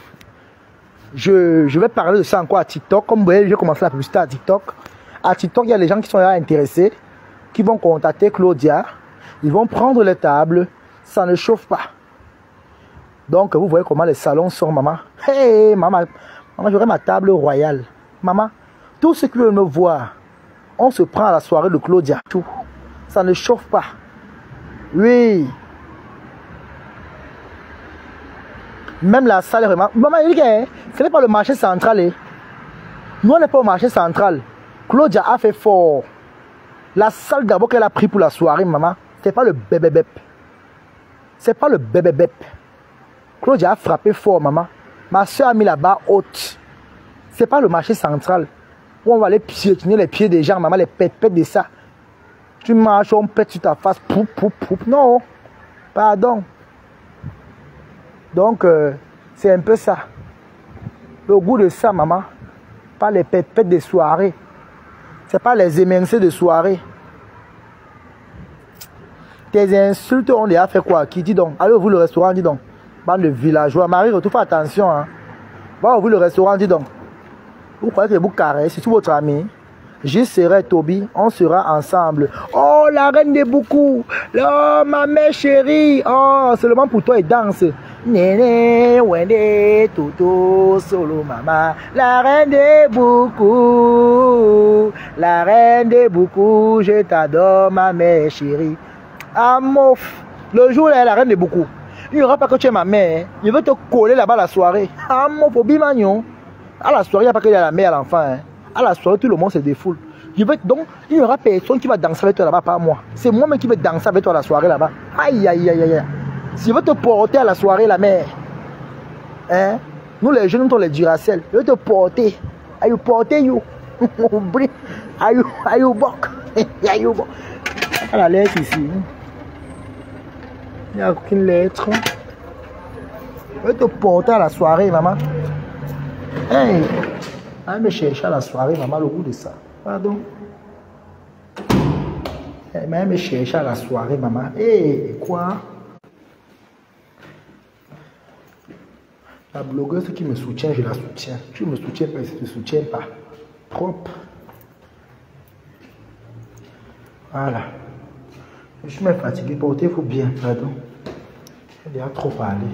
je vais parler de ça encore à TikTok. Comme vous voyez, j'ai commencé la publicité à TikTok. À TikTok, il y a des gens qui sont là intéressés, qui vont contacter Claudia. Ils vont prendre les tables. Ça ne chauffe pas. Donc, vous voyez comment les salons sont, maman. Hey, maman. Maman, j'aurai ma table royale. Maman, tout ce que veulent me voir, on se prend à la soirée de Claudia. Tout. Ça ne chauffe pas. Oui. Même la salle est vraiment... Maman, ce n'est pas le marché central. Eh. Nous, on n'est pas au marché central. Claudia a fait fort. La salle d'abord qu'elle a pris pour la soirée, maman, ce n'est pas le bébé. C'est pas le bébé. Claude a frappé fort, maman. Ma soeur a mis la barre haute. C'est pas le marché central où on va aller piétiner les pieds des gens, maman, les pète de ça. Tu marches, on pète sur ta face. Poup, poup, poup. Non, pardon. Donc, c'est un peu ça. Le goût de ça, maman. Pas les pètes de soirée. C'est pas les émincés de soirée. Tes insultes ont déjà fait quoi? Qui dit donc? Allez ouvrir le restaurant, dis donc. Bande de villageois. Marie, retour, fais attention. Hein. Va ouvrir le restaurant, dis donc. Vous croyez que vous carrez? C'est tout votre ami. Je serai Toby, on sera ensemble. Oh, la reine des beaucoup. Oh, ma mère chérie. Oh, seulement pour toi, et danse. Néné, wende, toto, solo, maman. La reine des beaucoup. La reine des beaucoup. Je t'adore, ma mère chérie. Amour. Le jour, là, la reine des beaucoup. Il n'y aura pas que tu es ma mère. Je veux te coller là-bas la soirée. Amour, pour bimagnon. À la soirée, il n'y a pas que la mère à l'enfant. Hein. À la soirée, tout le monde se défoule. Donc, il n'y aura personne qui va danser avec toi là-bas, pas moi. C'est moi-même qui vais danser avec toi à la soirée là-bas. Aïe, aïe, aïe, aïe. Si je veux te porter à la soirée, la mère. Hein? Nous, les jeunes, nous, les Duracell. Je veux te porter. Are you porter you? Are you book? Are you book? À la lettre ici. Il n'y a aucune lettre. Je veux te porter à la soirée, maman. Hey! Elle me chercher à la soirée, maman, le goût de ça. Pardon. Elle me chercher à la soirée, maman. Hey, quoi? La blogueuse qui me soutient, je la soutiens. Tu me soutiens pas, je ne te soutiens pas. Propre. Voilà. Je suis même fatigué, portez-vous bien, pardon. Elle a trop parlé.